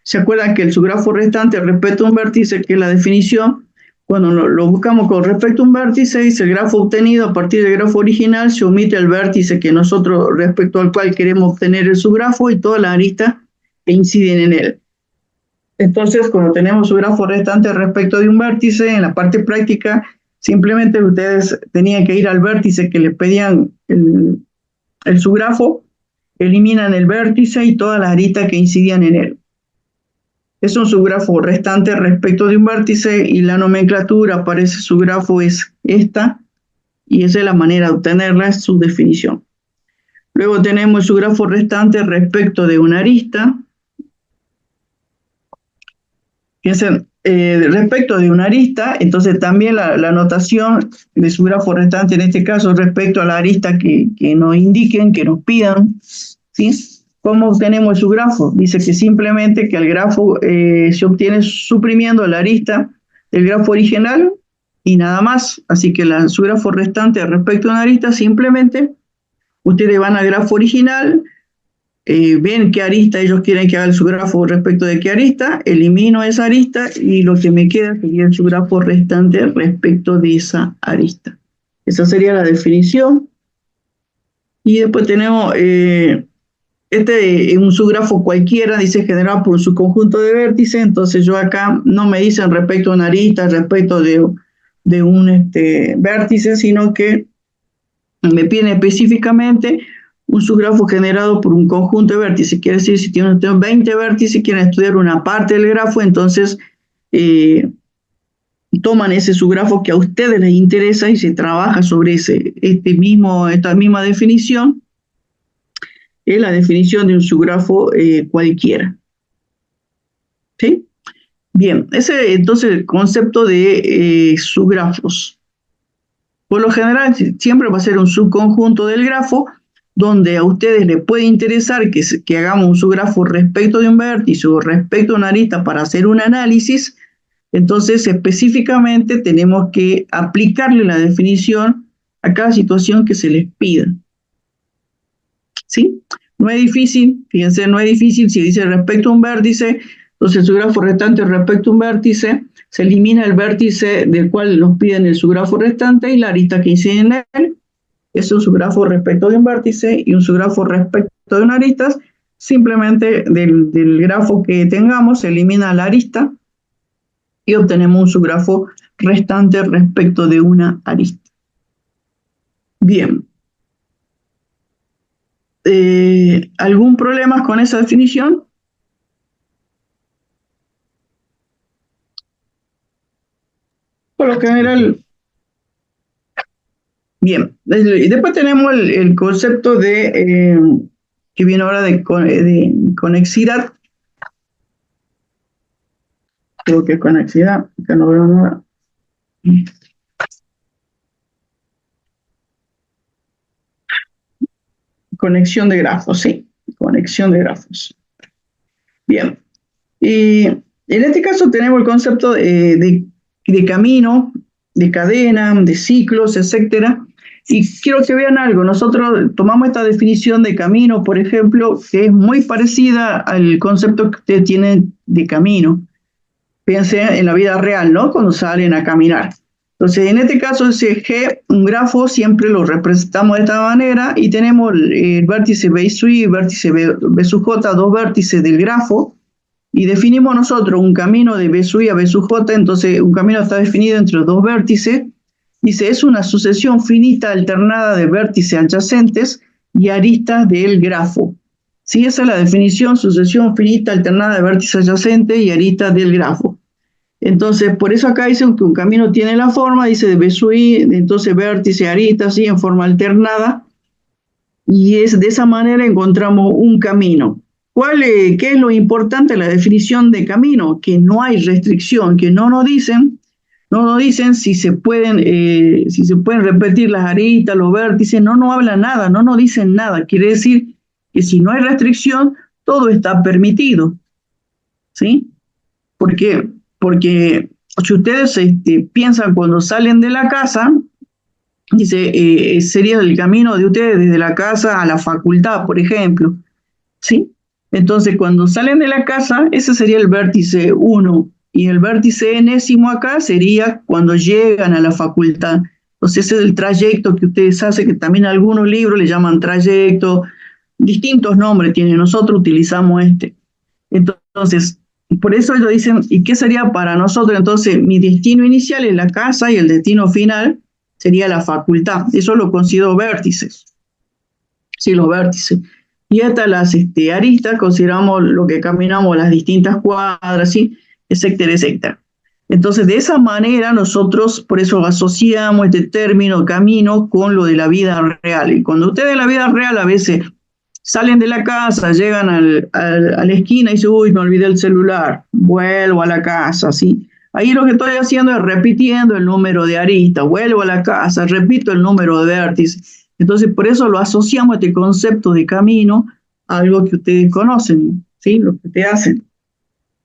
¿Se acuerdan que el subgrafo restante respecto a un vértice, que es la definición, cuando lo buscamos con respecto a un vértice, dice el grafo obtenido a partir del grafo original, se omite el vértice que nosotros respecto al cual queremos obtener el subgrafo y todas las aristas que inciden en él. Entonces, cuando tenemos subgrafo restante respecto de un vértice, en la parte práctica, simplemente ustedes tenían que ir al vértice que les pedían el subgrafo, eliminan el vértice y todas las aristas que incidían en él. Es un subgrafo restante respecto de un vértice y la nomenclatura para ese subgrafo es esta, y esa es la manera de obtenerla, es su definición. Luego tenemos el subgrafo restante respecto de una arista. Fíjense, respecto de una arista, entonces también la notación de subgrafo restante en este caso respecto a la arista que nos indiquen, que nos pidan, ¿sí? ¿Cómo obtenemos el subgrafo? Dice que simplemente que el grafo se obtiene suprimiendo la arista del grafo original y nada más. Así que el subgrafo restante respecto a una arista, simplemente ustedes van al grafo original, ven qué arista ellos quieren que haga el subgrafo respecto de qué arista, elimino esa arista y lo que me queda sería el subgrafo restante respecto de esa arista. Esa sería la definición. Y después tenemos... un subgrafo cualquiera, dice generado por un subconjunto de vértices, entonces yo acá no me dicen respecto a una arista, respecto de un vértice, sino que me piden específicamente un subgrafo generado por un conjunto de vértices. Quiere decir, si tienen 20 vértices y quieren estudiar una parte del grafo, entonces toman ese subgrafo que a ustedes les interesa y se trabaja sobre esta misma definición. Es la definición de un subgrafo cualquiera. ¿Sí? Bien, ese entonces el concepto de subgrafos. Por lo general siempre va a ser un subconjunto del grafo donde a ustedes les puede interesar que hagamos un subgrafo respecto de un vértice o respecto a una arista para hacer un análisis. Entonces específicamente tenemos que aplicarle la definición a cada situación que se les pida. ¿Sí? No es difícil, fíjense, no es difícil si dice respecto a un vértice, entonces el subgrafo restante respecto a un vértice, se elimina el vértice del cual nos piden el subgrafo restante y la arista que incide en él, es un subgrafo respecto de un vértice y un subgrafo respecto de una arista, simplemente del grafo que tengamos se elimina la arista y obtenemos un subgrafo restante respecto de una arista. Bien. ¿Algún problema con esa definición? Por lo general, bien. Y después tenemos el concepto de que viene ahora de conexidad. Creo que es conexidad, que no veo nada. Conexión de grafos, sí. Conexión de grafos. Bien. Y en este caso tenemos el concepto de camino, de cadena, de ciclos, etcétera. Y quiero que vean algo. Nosotros tomamos esta definición de camino, por ejemplo, que es muy parecida al concepto que ustedes tienen de camino. Fíjense en la vida real, ¿no? Cuando salen a caminar. Entonces, en este caso, ese G, un grafo, siempre lo representamos de esta manera y tenemos el vértice B sub I y el vértice B sub J, dos vértices del grafo, y definimos nosotros un camino de B sub I a B sub J, entonces un camino está definido entre los dos vértices. Dice, es una sucesión finita alternada de vértices adyacentes y aristas del grafo. Sí, esa es la definición: sucesión finita alternada de vértices adyacentes y aristas del grafo. Entonces, por eso acá dice que un camino tiene la forma, dice de Bezoí, entonces vértice, arista, ¿sí? En forma alternada, y es de esa manera encontramos un camino. ¿Qué es lo importante de la definición de camino? Que no hay restricción, que no nos dicen si se pueden repetir las aristas, los vértices, no nos habla nada, no nos dicen nada. Quiere decir que si no hay restricción, todo está permitido, ¿sí? ¿Por qué? Porque si ustedes piensan cuando salen de la casa, dice, sería el camino de ustedes desde la casa a la facultad, por ejemplo, ¿sí? Entonces, cuando salen de la casa, ese sería el vértice 1, y el vértice enésimo acá sería cuando llegan a la facultad. Entonces, ese es el trayecto que ustedes hacen, que también algunos libros le llaman trayecto, distintos nombres tienen, nosotros utilizamos este. Entonces, por eso ellos dicen, ¿y qué sería para nosotros? Entonces, mi destino inicial es la casa y el destino final sería la facultad. Eso lo considero vértices. Sí, los vértices. Y estas las aristas, consideramos lo que caminamos, las distintas cuadras, ¿sí? Etcétera, etcétera. Entonces, de esa manera nosotros, por eso asociamos este término camino con lo de la vida real. Y cuando ustedes en la vida real a veces salen de la casa, llegan a la esquina y dicen, uy, me olvidé el celular, vuelvo a la casa, ¿sí? Ahí lo que estoy haciendo es repitiendo el número de aristas, vuelvo a la casa, repito el número de vértices. Entonces, por eso lo asociamos a este concepto de camino a algo que ustedes conocen, ¿sí? Lo que te hacen.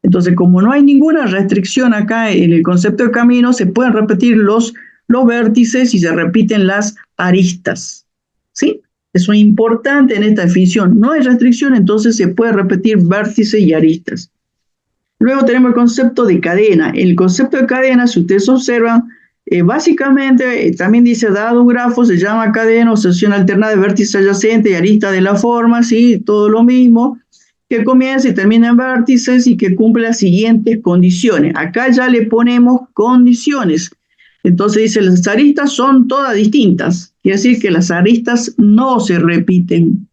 Entonces, como no hay ninguna restricción acá en el concepto de camino, se pueden repetir los vértices y se repiten las aristas, ¿sí? Eso es importante en esta definición. No hay restricción, entonces se puede repetir vértices y aristas. Luego tenemos el concepto de cadena. El concepto de cadena, si ustedes observan, básicamente también dice, dado un grafo, se llama cadena o sección alternada de vértices adyacentes y aristas de la forma, ¿sí? Todo lo mismo, que comienza y termina en vértices y que cumple las siguientes condiciones. Acá ya le ponemos condiciones. Entonces dice, las aristas son todas distintas. Quiere decir que las aristas no se repiten.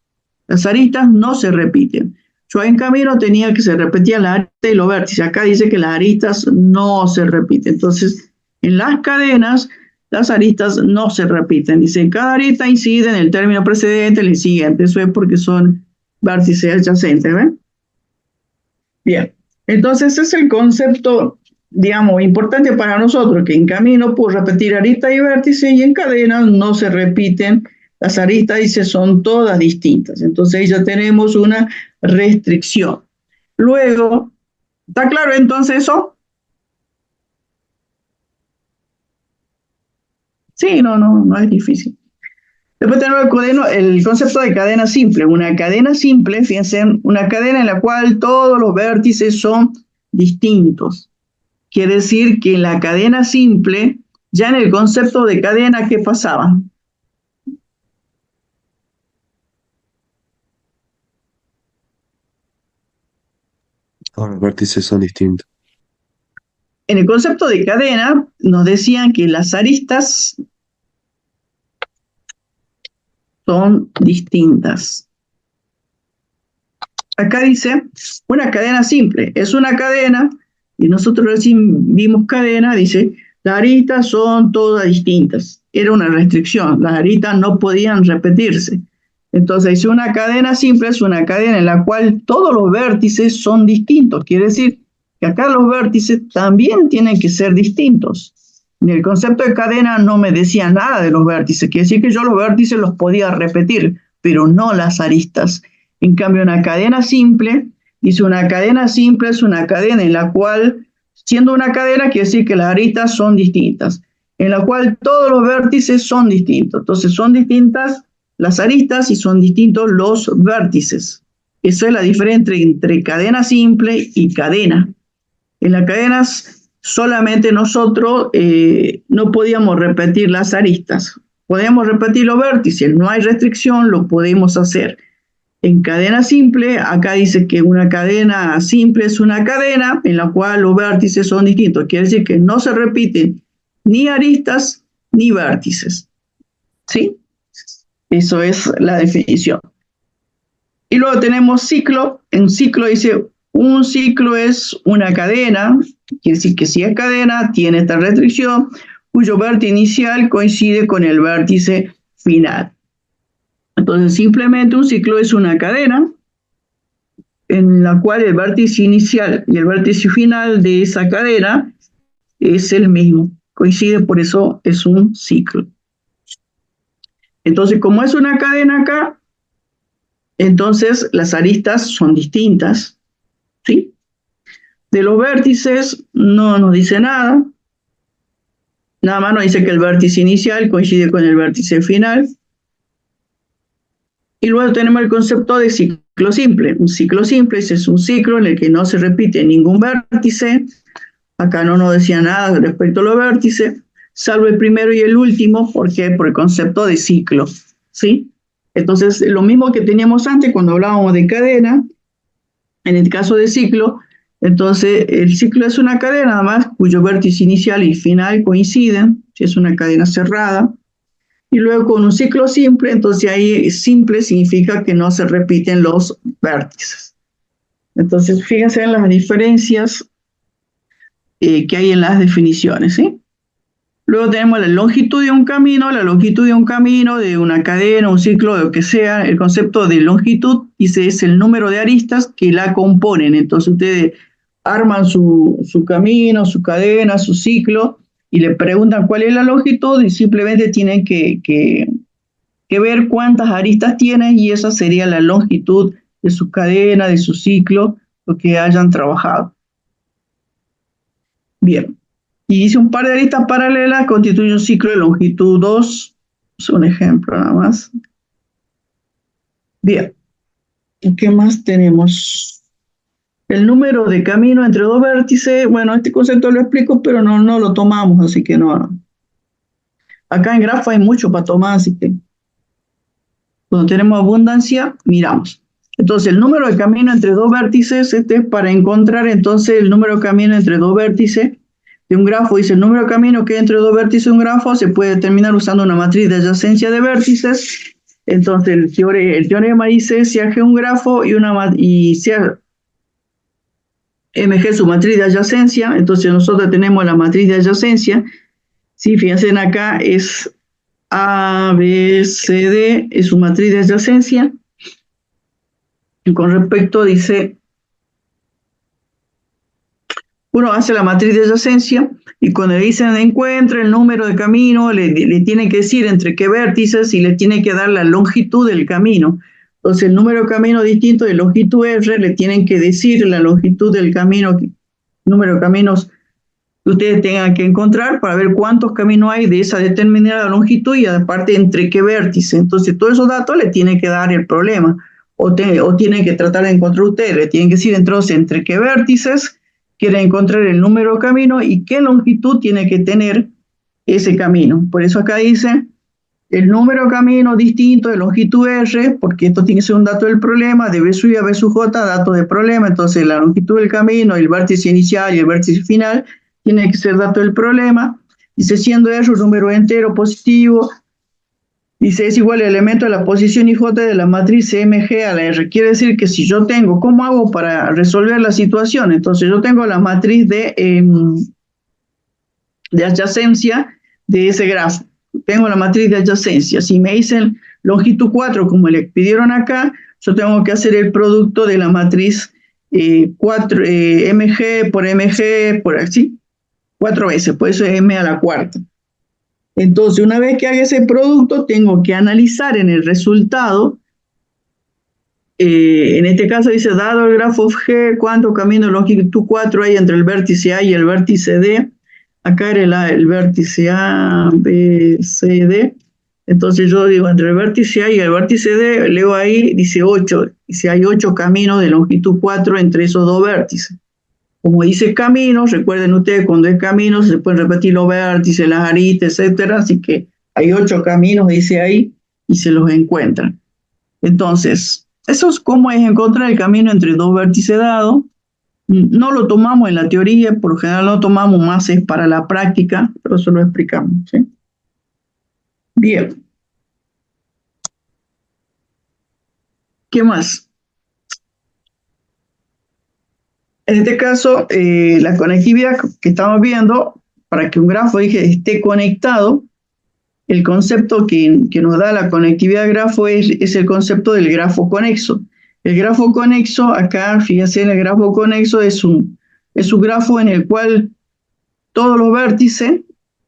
Las aristas no se repiten. Yo en camino tenía que se repetían las aristas y los vértices. Acá dice que las aristas no se repiten. Entonces, en las cadenas, las aristas no se repiten. Dice, cada arista incide en el término precedente, en el siguiente. Eso es porque son vértices adyacentes, ¿ven? Bien. Entonces, ese es el concepto, digamos, importante para nosotros, que en camino puedo repetir aristas y vértices, y en cadenas no se repiten. Las aristas, dice, son todas distintas. Entonces, ahí ya tenemos una restricción. Luego, ¿está claro entonces eso? Sí, no es difícil. Después tenemos el concepto de cadena simple. Una cadena simple, fíjense, una cadena en la cual todos los vértices son distintos. Quiere decir que en la cadena simple, ya en el concepto de cadena, ¿qué pasaba? Todos los vértices son distintos. En el concepto de cadena, nos decían que las aristas son distintas. Acá dice, una cadena simple. Es una cadena, y nosotros recién vimos cadena, dice, las aristas son todas distintas. Era una restricción, las aristas no podían repetirse. Entonces, dice, una cadena simple es una cadena en la cual todos los vértices son distintos. Quiere decir que acá los vértices también tienen que ser distintos. En el concepto de cadena no me decía nada de los vértices. Quiere decir que yo los vértices los podía repetir, pero no las aristas. En cambio, una cadena simple, dice, una cadena simple es una cadena en la cual, siendo una cadena, quiere decir que las aristas son distintas, en la cual todos los vértices son distintos. Entonces, son distintas las aristas y son distintos los vértices. Esa es la diferencia entre cadena simple y cadena. En las cadenas solamente nosotros no podíamos repetir las aristas. Podemos repetir los vértices, no hay restricción, lo podemos hacer. En cadena simple, acá dice que una cadena simple es una cadena en la cual los vértices son distintos. Quiere decir que no se repiten ni aristas ni vértices. ¿Sí? Eso es la definición. Y luego tenemos ciclo. En ciclo dice, un ciclo es una cadena, quiere decir que si es cadena, tiene esta restricción, cuyo vértice inicial coincide con el vértice final. Entonces, simplemente un ciclo es una cadena en la cual el vértice inicial y el vértice final de esa cadena es el mismo. Coincide, por eso es un ciclo. Entonces, como es una cadena acá, entonces las aristas son distintas, ¿sí? De los vértices no nos dice nada. Nada más nos dice que el vértice inicial coincide con el vértice final. Y luego tenemos el concepto de ciclo simple. Un ciclo simple es un ciclo en el que no se repite ningún vértice. Acá no nos decía nada respecto a los vértices, salvo el primero y el último, porque por el concepto de ciclo, ¿sí? Entonces, lo mismo que teníamos antes cuando hablábamos de cadena, en el caso de ciclo, entonces el ciclo es una cadena nada más cuyo vértice inicial y final coinciden, si es una cadena cerrada. Y luego con un ciclo simple, entonces ahí simple significa que no se repiten los vértices. Entonces, fíjense en las diferencias que hay en las definiciones, ¿sí? Luego tenemos la longitud de un camino, de una cadena, un ciclo, de lo que sea. El concepto de longitud dice es el número de aristas que la componen. Entonces ustedes arman su camino, su cadena, su ciclo, y le preguntan cuál es la longitud y simplemente tienen que ver cuántas aristas tienen y esa sería la longitud de su cadena, de su ciclo, lo que hayan trabajado. Bien. Y dice un par de aristas paralelas constituye un ciclo de longitud 2. Es un ejemplo nada más. Bien. ¿Qué más tenemos? El número de caminos entre dos vértices. Bueno, este concepto lo explico, pero no lo tomamos, así que no. Acá en grafo hay mucho para tomar, así que cuando tenemos abundancia, miramos. Entonces, el número de caminos entre dos vértices, este es para encontrar entonces el número de caminos entre dos vértices de un grafo. Dice el número de caminos que hay entre dos vértices de un grafo se puede determinar usando una matriz de adyacencia de vértices. Entonces, el teorema dice si AG es un grafo y si MG es su matriz de adyacencia, entonces nosotros tenemos la matriz de adyacencia. Sí, fíjense acá es A, B, C, D, es su matriz de adyacencia. Y con respecto, dice, uno hace la matriz de adyacencia y cuando le dicen encuentra el número de camino, le tiene que decir entre qué vértices y le tiene que dar la longitud del camino. Entonces, el número de camino distinto de longitud R, le tienen que decir la longitud del camino, número de caminos que ustedes tengan que encontrar para ver cuántos caminos hay de esa determinada longitud y aparte entre qué vértice. Entonces, todos esos datos le tiene que dar el problema o tienen que tratar de encontrar ustedes. Le tienen que decir entonces entre qué vértices quieren encontrar el número de camino y qué longitud tiene que tener ese camino. Por eso acá dice el número de camino distinto de longitud R, porque esto tiene que ser un dato del problema, de B sub I a B sub J, dato del problema. Entonces la longitud del camino, el vértice inicial y el vértice final tiene que ser dato del problema. Dice siendo R un número entero positivo, dice es igual al elemento de la posición IJ de la matriz MG a la R. Quiere decir que si yo tengo, ¿cómo hago para resolver la situación? Entonces yo tengo la matriz de adyacencia de ese grafo. Tengo la matriz de adyacencia. Si me dicen longitud 4, como le pidieron acá, yo tengo que hacer el producto de la matriz 4, MG por MG, por así, 4 veces, por eso es M a la cuarta. Entonces, una vez que haga ese producto, tengo que analizar en el resultado, en este caso dice, dado el grafo G, cuánto camino de longitud 4 hay entre el vértice A y el vértice D. Acá era el vértice A, B, C, D. Entonces yo digo, entre el vértice A y el vértice D, leo ahí, dice 8. Dice, hay 8 caminos de longitud 4 entre esos dos vértices. Como dice caminos, recuerden ustedes, cuando es caminos se pueden repetir los vértices, las aristas, etcétera. Así que hay 8 caminos, dice ahí, y se los encuentran. Entonces, eso es cómo es encontrar el camino entre dos vértices dados. No lo tomamos en la teoría, por lo general lo tomamos más es para la práctica, pero eso lo explicamos, ¿sí? Bien. ¿Qué más? En este caso, la conectividad que estamos viendo, para que un grafo esté conectado, el concepto que nos da la conectividad de grafo es el concepto del grafo conexo. El grafo conexo, acá, fíjense, el grafo conexo es un grafo en el cual todos los vértices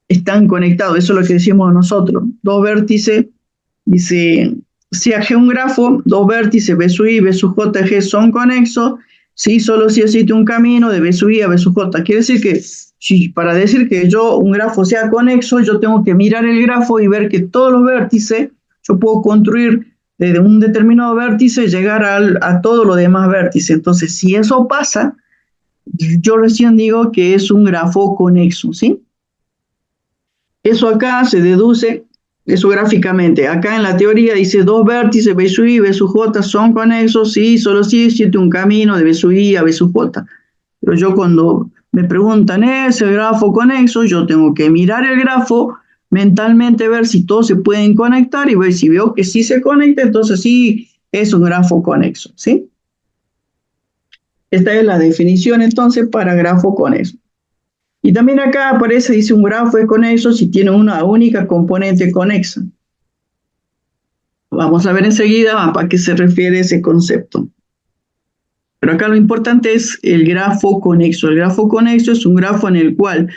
están conectados. Eso es lo que decimos nosotros. Dos vértices, dice, si G un grafo, dos vértices, B sub I, B sub J, G son conexos, sí, solo si existe un camino de B sub I a B sub J. Quiere decir que para decir que un grafo sea conexo, yo tengo que mirar el grafo y ver que todos los vértices, yo puedo construir desde un determinado vértice, llegar a todos los demás vértices. Entonces, si eso pasa, yo recién digo que es un grafo conexo, ¿sí? Eso acá se deduce, eso gráficamente. Acá en la teoría dice dos vértices, B sub I y B sub J son conexos, sí, solo si existe un camino de B sub I a B sub J. Pero yo cuando me preguntan, ¿es el grafo conexo? Yo tengo que mirar el grafo, mentalmente ver si todos se pueden conectar y ver si veo que sí se conecta, entonces sí es un grafo conexo, ¿sí? Esta es la definición entonces para grafo conexo. Y también acá aparece, dice, un grafo es conexo si tiene una única componente conexa. Vamos a ver enseguida a qué se refiere ese concepto. Pero acá lo importante es el grafo conexo. El grafo conexo es un grafo en el cual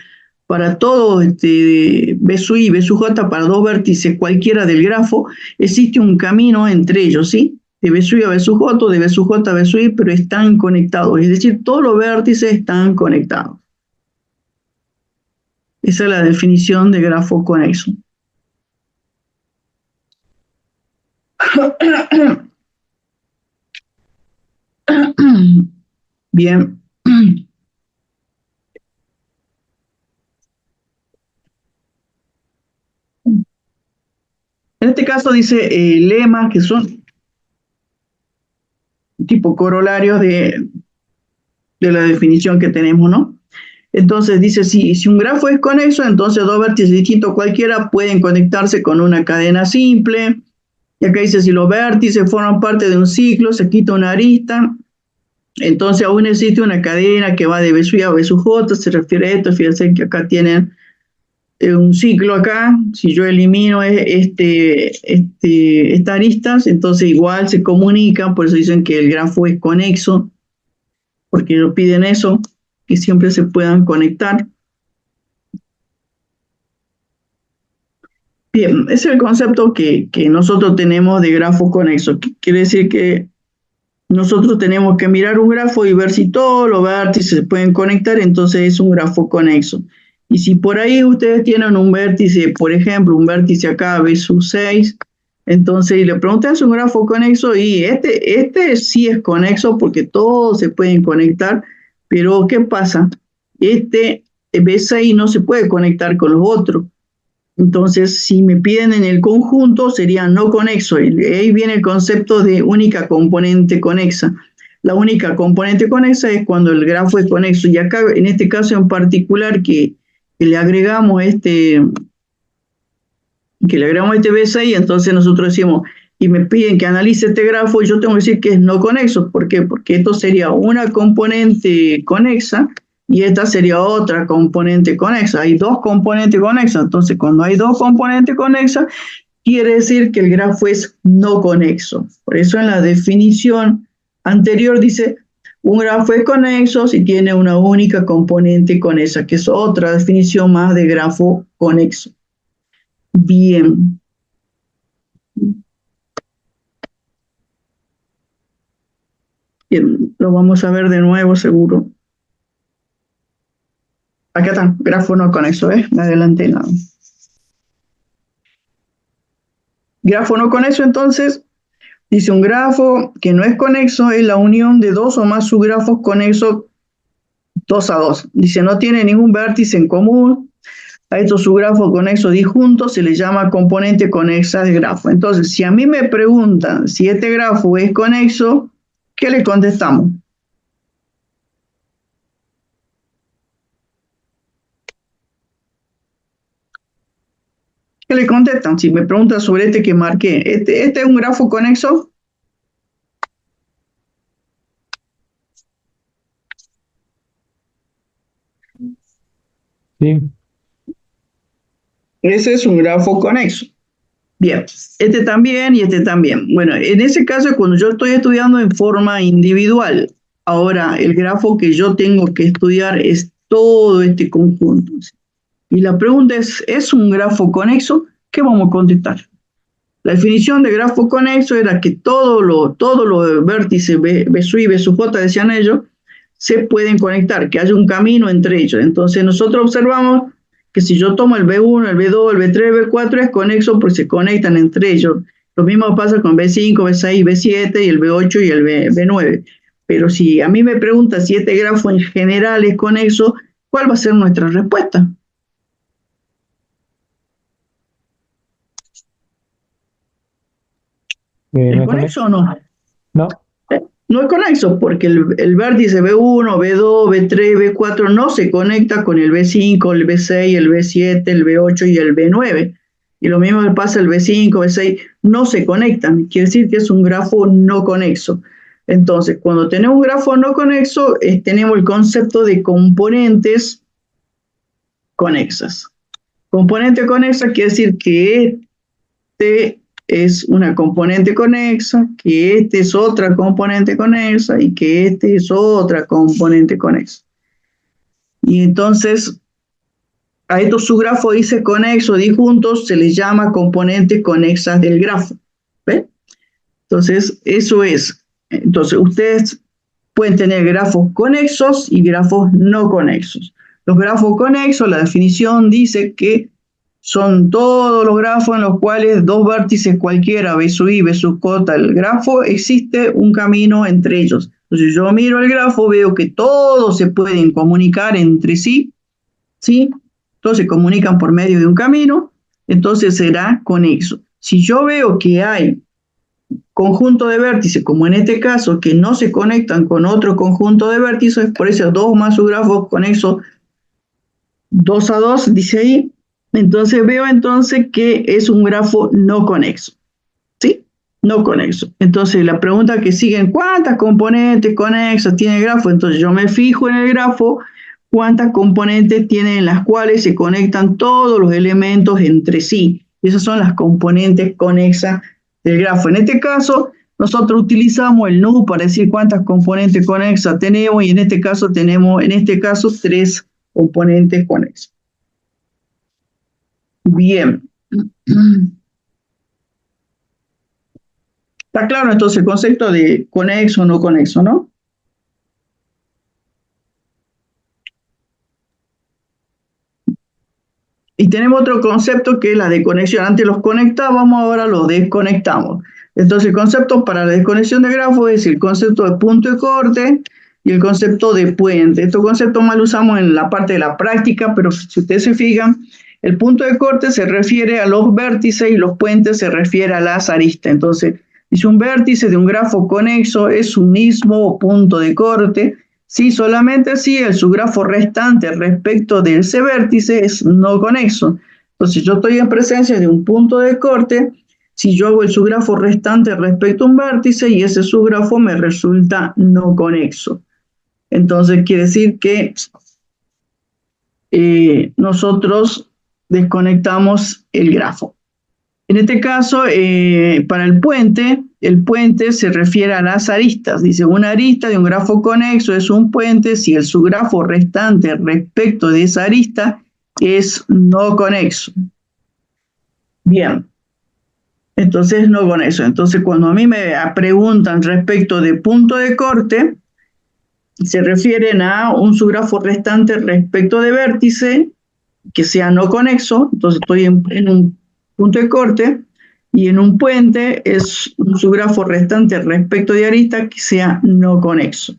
para todo B sub I y B sub J, para dos vértices cualquiera del grafo, existe un camino entre ellos, ¿sí? De B sub I a B sub J, de B sub J a B sub I, pero están conectados. Es decir, todos los vértices están conectados. Esa es la definición de grafo conexo. Bien. En este caso dice lemas que son tipo corolarios de la definición que tenemos, ¿no? Entonces dice, si un grafo es conexo, entonces dos vértices distintos cualquiera pueden conectarse con una cadena simple. Y acá dice, si los vértices forman parte de un ciclo, se quita una arista, entonces aún existe una cadena que va de B sub I a B sub J, se refiere a esto, fíjense que acá tienen un ciclo acá, si yo elimino estas aristas, entonces igual se comunican, por eso dicen que el grafo es conexo, porque ellos piden eso, que siempre se puedan conectar. Bien, ese es el concepto que nosotros tenemos de grafo conexo. Quiere decir que nosotros tenemos que mirar un grafo y ver si todos los vértices se pueden conectar, entonces es un grafo conexo. Y si por ahí ustedes tienen un vértice, por ejemplo, un vértice acá, B sub 6, entonces le preguntan, ¿es un grafo conexo? Y este sí es conexo porque todos se pueden conectar, pero ¿qué pasa? Este B6 no se puede conectar con los otros. Entonces, si me piden en el conjunto, sería no conexo. Y ahí viene el concepto de única componente conexa. La única componente conexa es cuando el grafo es conexo. Y acá, en este caso en particular, que le agregamos este B6, entonces nosotros decimos, y me piden que analice este grafo, yo tengo que decir que es no conexo. ¿Por qué? Porque esto sería una componente conexa y esta sería otra componente conexa. Hay dos componentes conexas, entonces cuando hay dos componentes conexas, quiere decir que el grafo es no conexo. Por eso en la definición anterior dice, un grafo es conexo si tiene una única componente conexa, que es otra definición más de grafo conexo. Bien. Bien, lo vamos a ver de nuevo seguro. Acá está, grafo no conexo, ¿eh? Me adelanté nada. Grafo no conexo, entonces, dice un grafo que no es conexo es la unión de dos o más subgrafos conexos 2 a 2. Dice, no tiene ningún vértice en común. A estos subgrafos conexos disjuntos se les llama componente conexa de grafo. Entonces, si a mí me preguntan si este grafo es conexo, ¿qué le contestamos? ¿Qué le contestan? Si me preguntan sobre este que marqué, ¿este es un grafo conexo? Sí. Ese es un grafo conexo. Bien, este también y este también. Bueno, en ese caso es cuando yo estoy estudiando en forma individual. Ahora, el grafo que yo tengo que estudiar es todo este conjunto. Y la pregunta ¿es un grafo conexo? ¿Qué vamos a contestar? La definición de grafo conexo era que todos los vértices B sub y B sub J, decían ellos, se pueden conectar, que haya un camino entre ellos. Entonces nosotros observamos que si yo tomo el B1, el B2, el B3, el B4 es conexo porque se conectan entre ellos. Lo mismo pasa con B5, B6, B7 y el B8 y el B9. Pero si a mí me pregunta si este grafo en general es conexo, ¿cuál va a ser nuestra respuesta? ¿Es ¿No es conexo conexo? o no? No. No es conexo porque el vértice B1, B2, B3, B4 no se conecta con el B5, el B6, el B7, el B8 y el B9. Y lo mismo le pasa al B5, B6, no se conectan. Quiere decir que es un grafo no conexo. Entonces, cuando tenemos un grafo no conexo, tenemos el concepto de componentes conexas. Componente conexa quiere decir que este es una componente conexa, que este es otra componente conexa y que este es otra componente conexa. Y entonces a estos subgrafos dice conexo, disjuntos, se les llama componentes conexas del grafo. ¿Ven? Entonces eso es. Entonces ustedes pueden tener grafos conexos y grafos no conexos. Los grafos conexos, la definición dice que son todos los grafos en los cuales dos vértices cualquiera, B sub I, B sub J, el grafo, existe un camino entre ellos. Entonces yo miro el grafo, veo que todos se pueden comunicar entre sí, ¿sí? Todos se comunican por medio de un camino, entonces será conexo. Si yo veo que hay conjunto de vértices, como en este caso, que no se conectan con otro conjunto de vértices, por eso 2 más subgrafos conexos 2 a 2, dice ahí, entonces veo entonces que es un grafo no conexo, ¿sí? No conexo. Entonces la pregunta que sigue, ¿cuántas componentes conexas tiene el grafo? Entonces yo me fijo en el grafo, cuántas componentes tiene en las cuales se conectan todos los elementos entre sí. Esas son las componentes conexas del grafo. En este caso, nosotros utilizamos el nu para decir cuántas componentes conexas tenemos y en este caso tenemos, 3 componentes conexos. Bien. Está claro entonces el concepto de conexo o no conexo, ¿no? Y tenemos otro concepto que es la desconexión. Antes los conectábamos, ahora los desconectamos. Entonces el concepto para la desconexión de grafos es el concepto de punto de corte y el concepto de puente. Estos conceptos más los usamos en la parte de la práctica, pero si ustedes se fijan, el punto de corte se refiere a los vértices y los puentes se refiere a las aristas. Entonces, dice un vértice de un grafo conexo es un mismo punto de corte, si solamente si el subgrafo restante respecto de ese vértice es no conexo. Entonces, yo estoy en presencia de un punto de corte, si yo hago el subgrafo restante respecto a un vértice y ese subgrafo me resulta no conexo. Entonces, quiere decir que nosotros desconectamos el grafo. En este caso, para el puente se refiere a las aristas. Dice, una arista de un grafo conexo es un puente si el subgrafo restante respecto de esa arista es no conexo. Bien. Entonces, no conexo. Entonces, cuando a mí me preguntan respecto de punto de corte, se refieren a un subgrafo restante respecto de vértice que sea no conexo. Entonces, estoy en un punto de corte, y en un puente es un subgrafo restante respecto de arista que sea no conexo.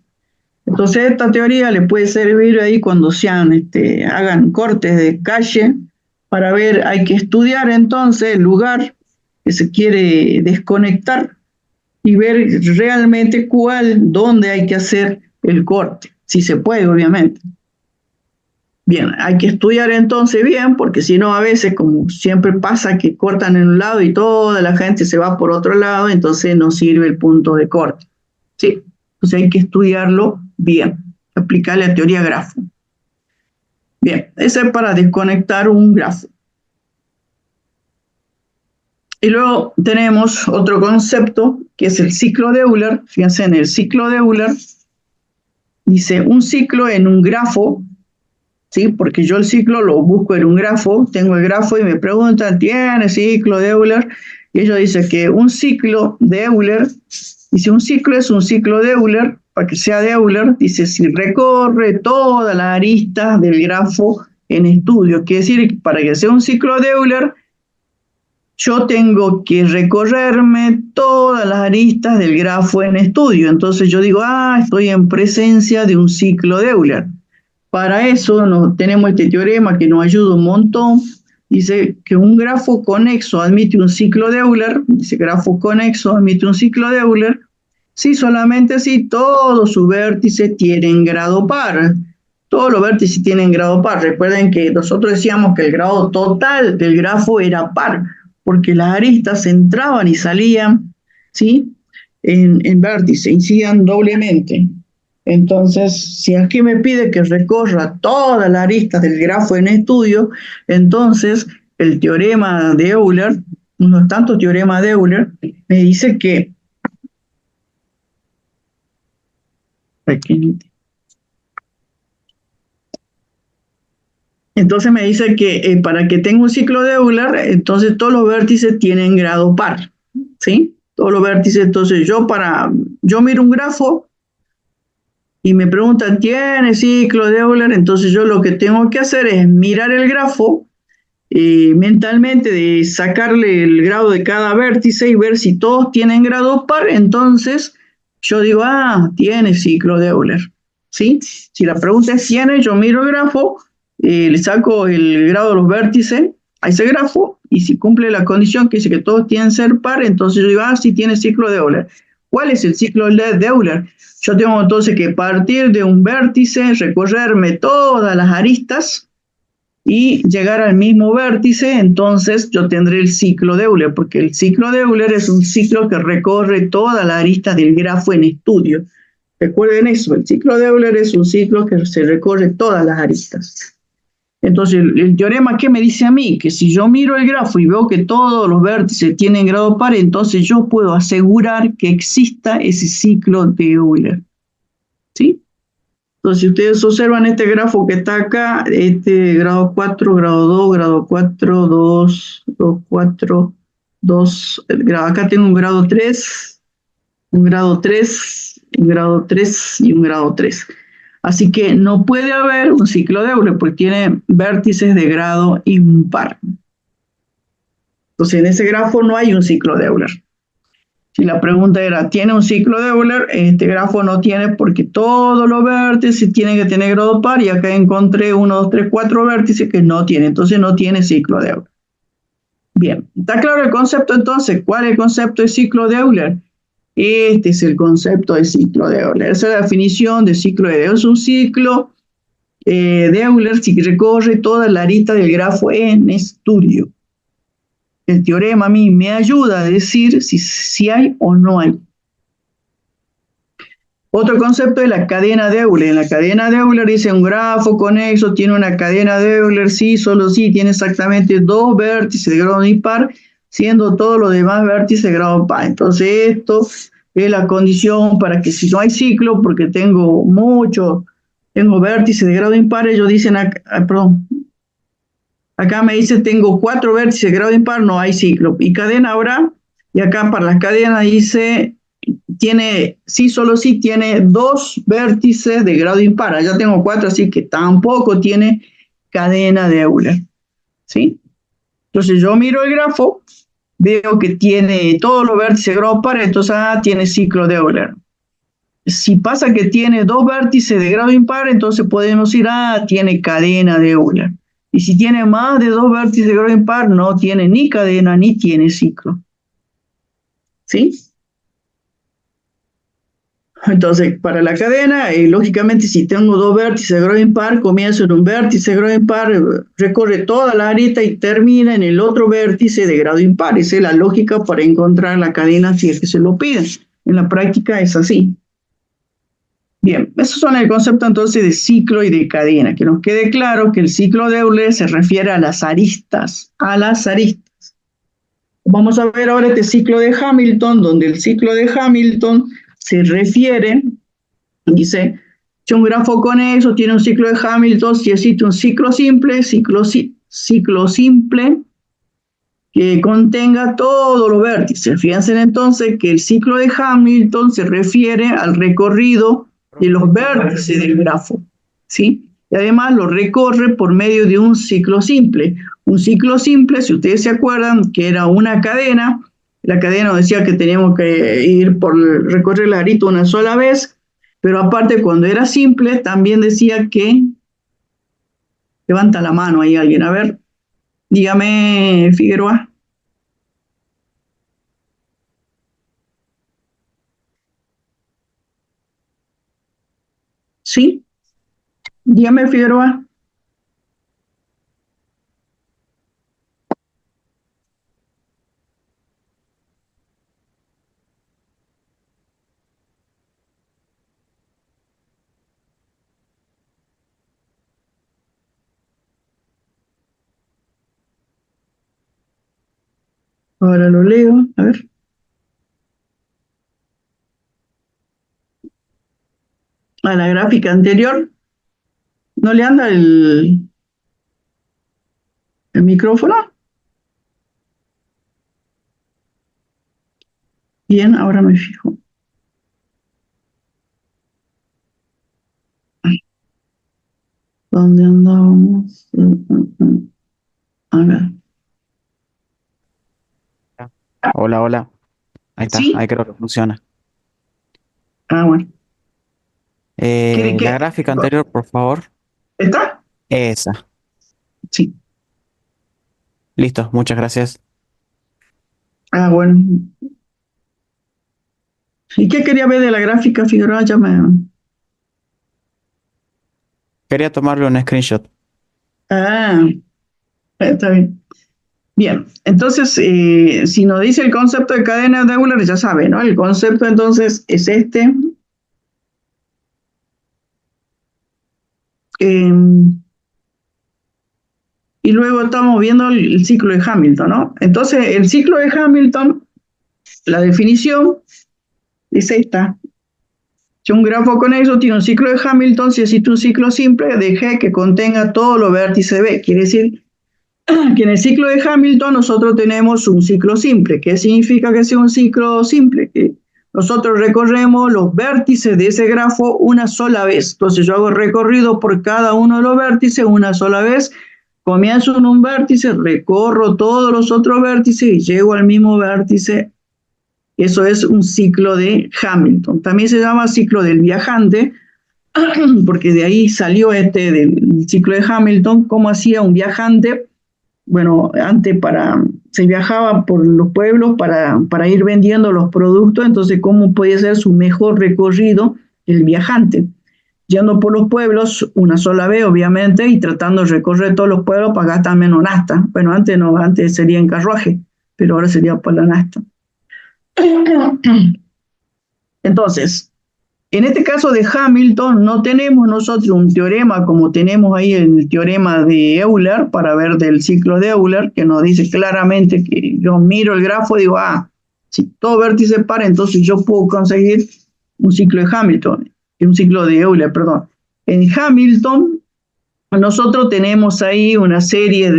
Entonces esta teoría le puede servir ahí cuando hagan cortes de calle para ver, hay que estudiar entonces el lugar que se quiere desconectar y ver realmente dónde hay que hacer el corte, si se puede obviamente. Bien, hay que estudiar entonces bien, porque si no a veces, como siempre pasa, que cortan en un lado y toda la gente se va por otro lado, entonces no sirve el punto de corte. ¿Sí? Entonces hay que estudiarlo bien, aplicar la teoría grafo. Bien, ese es para desconectar un grafo. Y luego tenemos otro concepto que es el ciclo de Euler. Fíjense, en el ciclo de Euler dice un ciclo en un grafo, ¿sí? Porque yo el ciclo lo busco en un grafo, tengo el grafo y me preguntan, ¿tiene ciclo de Euler? Y ellos dicen que un ciclo de Euler, dice un ciclo es un ciclo de Euler, para que sea de Euler, dice si recorre todas las aristas del grafo en estudio. Quiere decir que para que sea un ciclo de Euler, yo tengo que recorrerme todas las aristas del grafo en estudio. Entonces yo digo, estoy en presencia de un ciclo de Euler. Para eso tenemos este teorema que nos ayuda un montón. Dice que un grafo conexo admite un ciclo de Euler. Dice grafo conexo admite un ciclo de Euler. Si solamente si todos sus vértices tienen grado par. Todos los vértices tienen grado par. Recuerden que nosotros decíamos que el grado total del grafo era par, porque las aristas entraban y salían, ¿sí? En vértice, incidían doblemente. Entonces, si aquí me pide que recorra todas las aristas del grafo en estudio, entonces el teorema de Euler, unos tantos teoremas de Euler, me dice que entonces me dice que para que tenga un ciclo de Euler, entonces todos los vértices tienen grado par, ¿sí? Todos los vértices, entonces yo miro un grafo y me preguntan, ¿tiene ciclo de Euler? Entonces yo lo que tengo que hacer es mirar el grafo mentalmente, de sacarle el grado de cada vértice y ver si todos tienen grado par. Entonces yo digo, tiene ciclo de Euler, ¿sí? Si la pregunta es ¿tiene? Yo miro el grafo, le saco el grado de los vértices a ese grafo, y si cumple la condición que dice que todos tienen ser par, entonces yo digo, sí tiene ciclo de Euler. ¿Cuál es el ciclo de Euler? Yo tengo entonces que partir de un vértice, recorrerme todas las aristas y llegar al mismo vértice. Entonces yo tendré el ciclo de Euler, porque el ciclo de Euler es un ciclo que recorre todas las aristas del grafo en estudio. Recuerden eso, el ciclo de Euler es un ciclo que se recorre todas las aristas. Entonces, el teorema, ¿qué me dice a mí? Que si yo miro el grafo y veo que todos los vértices tienen grado par, entonces yo puedo asegurar que exista ese ciclo de Euler, ¿sí? Entonces, si ustedes observan este grafo que está acá, este grado 4, grado 2, grado 4, 2, 2, 4, 2, acá tengo un grado 3, un grado 3, un grado 3 y un grado 3. Así que no puede haber un ciclo de Euler porque tiene vértices de grado impar. Entonces, en ese grafo no hay un ciclo de Euler. Si la pregunta era, ¿tiene un ciclo de Euler? Este grafo no tiene, porque todos los vértices tienen que tener grado par, y acá encontré 1, 2, 3, 4 vértices que no tiene. Entonces no tiene ciclo de Euler. Bien, ¿está claro el concepto entonces? ¿Cuál es el concepto de ciclo de Euler? Este es el concepto de ciclo de Euler. Esa es la definición de ciclo de Euler. Es un ciclo de Euler si recorre toda la arista del grafo en estudio. El teorema a mí me ayuda a decir si hay o no hay. Otro concepto es la cadena de Euler. En la cadena de Euler dice un grafo conexo tiene una cadena de Euler, sí, solo sí, tiene exactamente dos vértices de grado impar, siendo todos los demás vértices de grado par. Entonces esto es la condición para que si no hay ciclo, porque tengo vértices de grado impar, ellos dicen, acá me dice tengo 4 vértices de grado impar, no hay ciclo. Y cadena habrá, y acá para las cadenas dice, solo sí tiene 2 vértices de grado impar. Allá tengo 4, así que tampoco tiene cadena de Euler, ¿sí? Entonces yo miro el grafo, veo que tiene todos los vértices de grado par, entonces tiene ciclo de Euler. Si pasa que tiene 2 vértices de grado impar, entonces podemos decir, tiene cadena de Euler. Y si tiene más de 2 vértices de grado impar, no tiene ni cadena ni tiene ciclo, ¿sí? Entonces, para la cadena, lógicamente, si tengo 2 vértices de grado impar, comienzo en un vértice de grado impar, recorre toda la arista y termina en el otro vértice de grado impar. Esa es la lógica para encontrar la cadena si es que se lo piden. En la práctica es así. Bien, esos son el concepto entonces de ciclo y de cadena. Que nos quede claro que el ciclo de Euler se refiere a las aristas, Vamos a ver ahora este ciclo de Hamilton, donde el ciclo de Hamilton se refiere, dice, si un grafo conexo tiene un ciclo de Hamilton, si existe un ciclo simple que contenga todos los vértices. Fíjense entonces que el ciclo de Hamilton se refiere al recorrido de los vértices del grafo, ¿sí? Y además lo recorre por medio de un ciclo simple. Un ciclo simple, si ustedes se acuerdan, que era una cadena, la cadena nos decía que teníamos que recorrer la arista una sola vez, pero aparte cuando era simple también decía que, levanta la mano ahí alguien, a ver, dígame Figueroa. ¿Sí? Dígame Figueroa. Ahora lo leo, a ver. A la gráfica anterior, ¿no le anda el micrófono? Bien, ahora me fijo. ¿Dónde andábamos? A ver. Hola, hola. Ahí está, ¿Sí? ahí creo que funciona. Bueno. La gráfica anterior, por favor. ¿Está? Esa. Sí. Listo, muchas gracias. Bueno. ¿Y qué quería ver de la gráfica, Figueroa? Quería tomarle un screenshot. Está bien. Bien, entonces, si nos dice el concepto de cadena de Euler, ya sabe, ¿no? El concepto entonces es este. Y luego estamos viendo el ciclo de Hamilton, ¿no? Entonces, el ciclo de Hamilton, la definición es esta. Si un grafo conexo tiene un ciclo de Hamilton, si existe un ciclo simple de G que contenga todos los vértices B. Quiere decir que en el ciclo de Hamilton nosotros tenemos un ciclo simple. ¿Qué significa que sea un ciclo simple? Que nosotros recorremos los vértices de ese grafo una sola vez. Entonces yo hago recorrido por cada uno de los vértices una sola vez. Comienzo en un vértice, recorro todos los otros vértices y llego al mismo vértice. Eso es un ciclo de Hamilton. También se llama ciclo del viajante, porque de ahí salió del ciclo de Hamilton. ¿Cómo hacía un viajante? Bueno, antes se viajaba por los pueblos para ir vendiendo los productos, entonces ¿cómo podía ser su mejor recorrido el viajante? Yendo por los pueblos una sola vez, obviamente, y tratando de recorrer todos los pueblos para gastar menos nafta. Bueno, antes no, antes sería en carruaje, pero ahora sería por la nafta. Entonces, en este caso de Hamilton no tenemos nosotros un teorema como tenemos ahí el teorema de Euler para ver del ciclo de Euler, que nos dice claramente que yo miro el grafo y digo, si todo vértice para, entonces yo puedo conseguir un ciclo de Hamilton, un ciclo de Euler, perdón. En Hamilton nosotros tenemos ahí una serie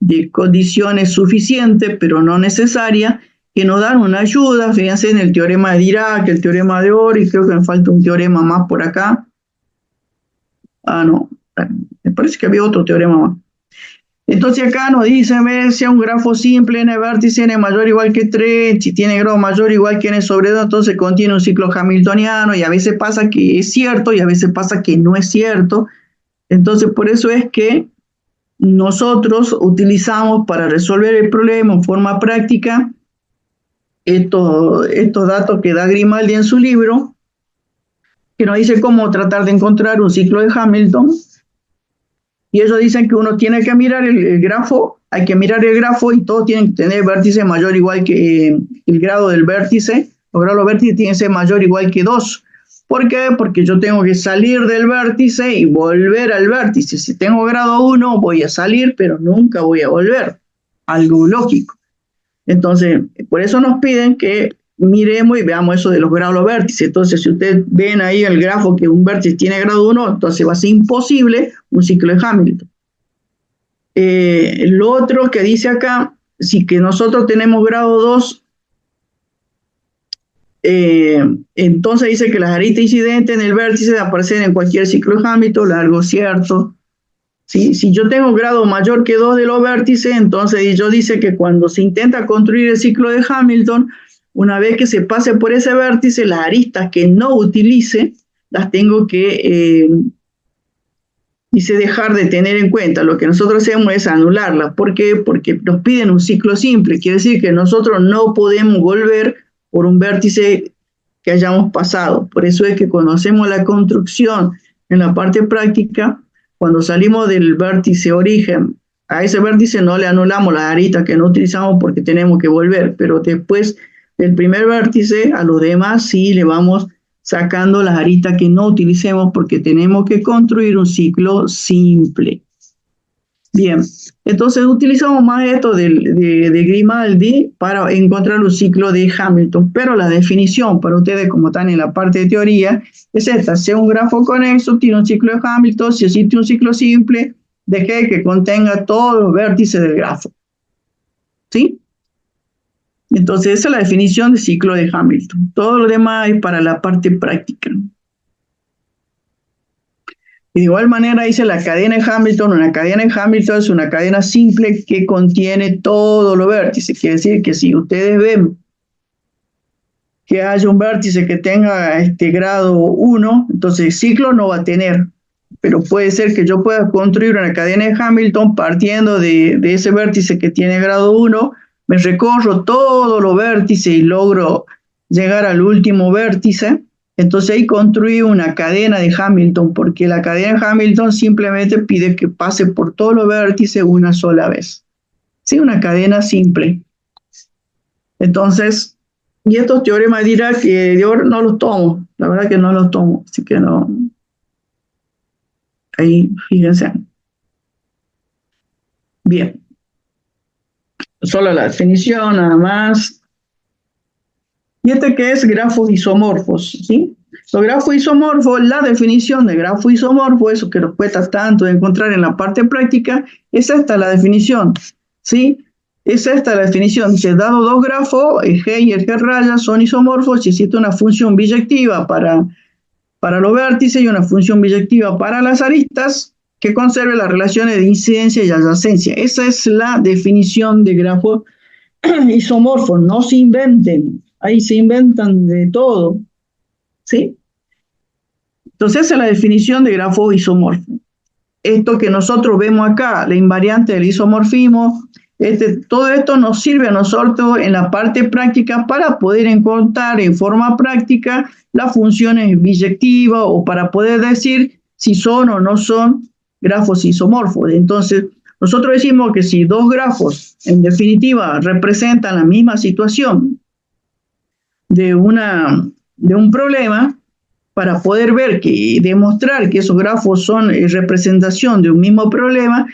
de condiciones suficientes, pero no necesarias, que nos dan una ayuda. Fíjense en el teorema de Dirac, el teorema de Ore, y creo que me falta un teorema más por acá. No, me parece que había otro teorema más. Entonces acá nos dice, si un grafo simple, n vértice, n mayor o igual que 3, si tiene grado mayor o igual que n sobre 2, entonces contiene un ciclo hamiltoniano, y a veces pasa que es cierto y a veces pasa que no es cierto. Entonces por eso es que nosotros utilizamos para resolver el problema en forma práctica estos datos que da Grimaldi en su libro, que nos dice cómo tratar de encontrar un ciclo de Hamilton. Y ellos dicen que uno tiene que mirar el grafo, hay que mirar el grafo y todos tienen que tener vértice mayor o igual que el grado del vértice. Los grados del vértice tienen que ser mayor o igual que 2, ¿Por qué? Porque yo tengo que salir del vértice y volver al vértice. Si tengo grado 1, voy a salir, pero nunca voy a volver. Algo lógico. Entonces, por eso nos piden que miremos y veamos eso de los grados vértices. Entonces, si ustedes ven ahí el grafo que un vértice tiene grado 1, entonces va a ser imposible un ciclo de Hamilton. Lo otro que dice acá, si que nosotros tenemos grado 2, entonces dice que las aristas incidentes en el vértice aparecen en cualquier ciclo de Hamilton, algo cierto. ¿Sí? Si yo tengo grado mayor que 2 de los vértices, entonces yo dice que cuando se intenta construir el ciclo de Hamilton, una vez que se pase por ese vértice, las aristas que no utilice, las tengo que dejar de tener en cuenta. Lo que nosotros hacemos es anularlas. ¿Por qué? Porque nos piden un ciclo simple. Quiere decir que nosotros no podemos volver por un vértice que hayamos pasado. Por eso es que cuando hacemos la construcción en la parte práctica, cuando salimos del vértice origen, a ese vértice no le anulamos las aristas que no utilizamos porque tenemos que volver, pero después del primer vértice, a los demás sí le vamos sacando las aristas que no utilicemos porque tenemos que construir un ciclo simple. Bien, entonces utilizamos más esto de Grimaldi para encontrar un ciclo de Hamilton, pero la definición para ustedes, como están en la parte de teoría, es esta: si un grafo conexo tiene un ciclo de Hamilton, si existe un ciclo simple de G que contenga todos los vértices del grafo. ¿Sí? Entonces esa es la definición de ciclo de Hamilton. Todo lo demás es para la parte práctica. Y de igual manera dice la cadena de Hamilton. Una cadena de Hamilton es una cadena simple que contiene todos los vértices. Quiere decir que si ustedes ven que haya un vértice que tenga grado 1, entonces el ciclo no va a tener. Pero puede ser que yo pueda construir una cadena de Hamilton partiendo de ese vértice que tiene grado 1, me recorro todos los vértices y logro llegar al último vértice. Entonces ahí construí una cadena de Hamilton, porque la cadena de Hamilton simplemente pide que pase por todos los vértices una sola vez. Sí, una cadena simple. Entonces, y estos teoremas dirá que yo no los tomo, la verdad que no los tomo, así que no. Ahí, fíjense. Bien. Solo la definición, nada más. Y que es grafos isomorfos, ¿sí? Los grafos isomorfos, la definición de grafo isomorfo, eso que nos cuesta tanto de encontrar en la parte práctica, es esta la definición, ¿sí? Es esta la definición. Dice, dado dos grafos, el G y el G raya son isomorfos si existe una función biyectiva para los vértices y una función biyectiva para las aristas que conserve las relaciones de incidencia y adyacencia. Esa es la definición de grafo isomorfo. No se inventen. Ahí se inventan de todo, ¿sí? Entonces esa es la definición de grafo isomorfo. Esto que nosotros vemos acá, la invariante del isomorfismo, todo esto nos sirve a nosotros en la parte práctica para poder encontrar en forma práctica las funciones biyectivas o para poder decir si son o no son grafos isomorfos. Entonces, nosotros decimos que si dos grafos, en definitiva, representan la misma situación de un problema, para poder ver y demostrar que esos grafos son representación de un mismo problema,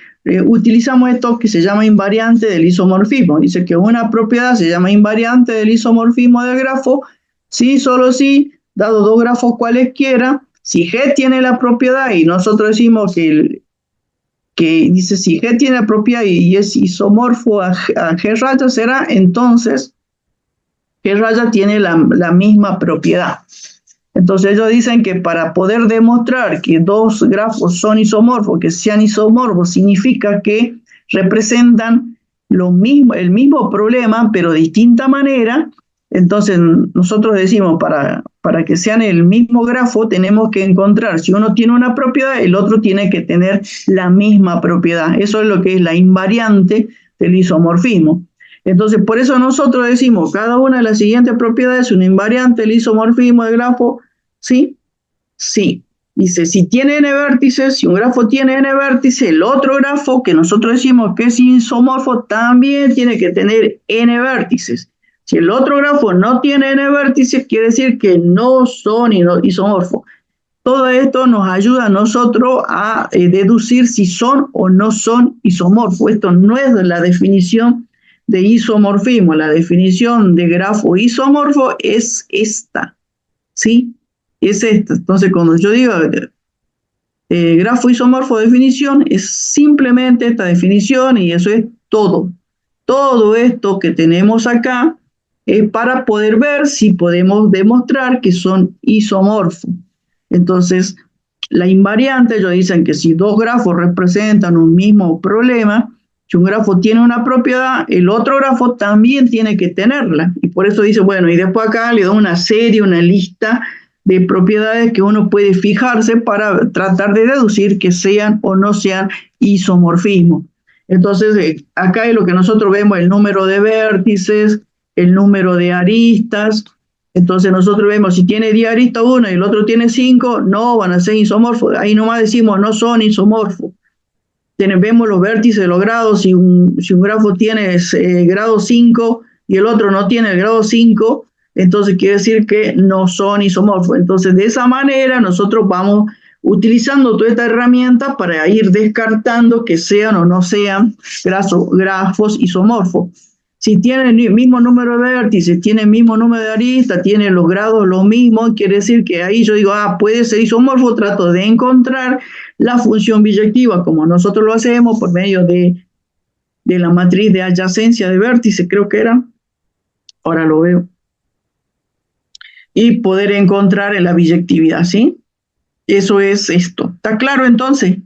utilizamos esto que se llama invariante del isomorfismo. Dice que una propiedad se llama invariante del isomorfismo del grafo, si, solo si, dado dos grafos cualesquiera, si G tiene la propiedad y nosotros decimos que dice si G tiene la propiedad y es isomorfo a G raya, será entonces G raya tiene la misma propiedad. Entonces ellos dicen que para poder demostrar que dos grafos son isomorfos, que sean isomorfos, significa que representan el mismo problema, pero de distinta manera. Entonces nosotros decimos, para que sean el mismo grafo, tenemos que encontrar, si uno tiene una propiedad, el otro tiene que tener la misma propiedad. Eso es lo que es la invariante del isomorfismo. Entonces, por eso nosotros decimos, cada una de las siguientes propiedades es una invariante del isomorfismo del grafo, ¿sí? Sí. Dice, si tiene n vértices, si un grafo tiene n vértices, el otro grafo que nosotros decimos que es isomorfo también tiene que tener n vértices. Si el otro grafo no tiene n vértices, quiere decir que no son isomorfos. Todo esto nos ayuda a nosotros a deducir si son o no son isomorfos. Esto no es la definición de isomorfismo. La definición de grafo isomorfo es esta, ¿sí? Es esta. Entonces, cuando yo digo grafo isomorfo definición, es simplemente esta definición y eso es todo. Todo esto que tenemos acá es para poder ver si podemos demostrar que son isomorfos. Entonces, la invariante, ellos dicen que si dos grafos representan un mismo problema, si un grafo tiene una propiedad, el otro grafo también tiene que tenerla. Y por eso dice, bueno, y después acá le doy una serie, una lista de propiedades que uno puede fijarse para tratar de deducir que sean o no sean isomorfismo. Entonces, acá es lo que nosotros vemos, el número de vértices, el número de aristas. Entonces nosotros vemos, si tiene 10 aristas uno y el otro tiene 5, no van a ser isomorfos. Ahí nomás decimos, no son isomorfos. Vemos los vértices de los grados, si un grafo tiene grado 5 y el otro no tiene el grado 5, entonces quiere decir que no son isomorfos. Entonces de esa manera nosotros vamos utilizando toda esta herramienta para ir descartando que sean o no sean grafos isomorfos. Si tiene el mismo número de vértices, tiene el mismo número de aristas, tiene los grados lo mismo, quiere decir que ahí yo digo, puede ser isomorfo, trato de encontrar la función biyectiva, como nosotros lo hacemos por medio de la matriz de adyacencia de vértices, creo que era, ahora lo veo, y poder encontrar la biyectividad, ¿sí? Eso es esto. ¿Está claro entonces?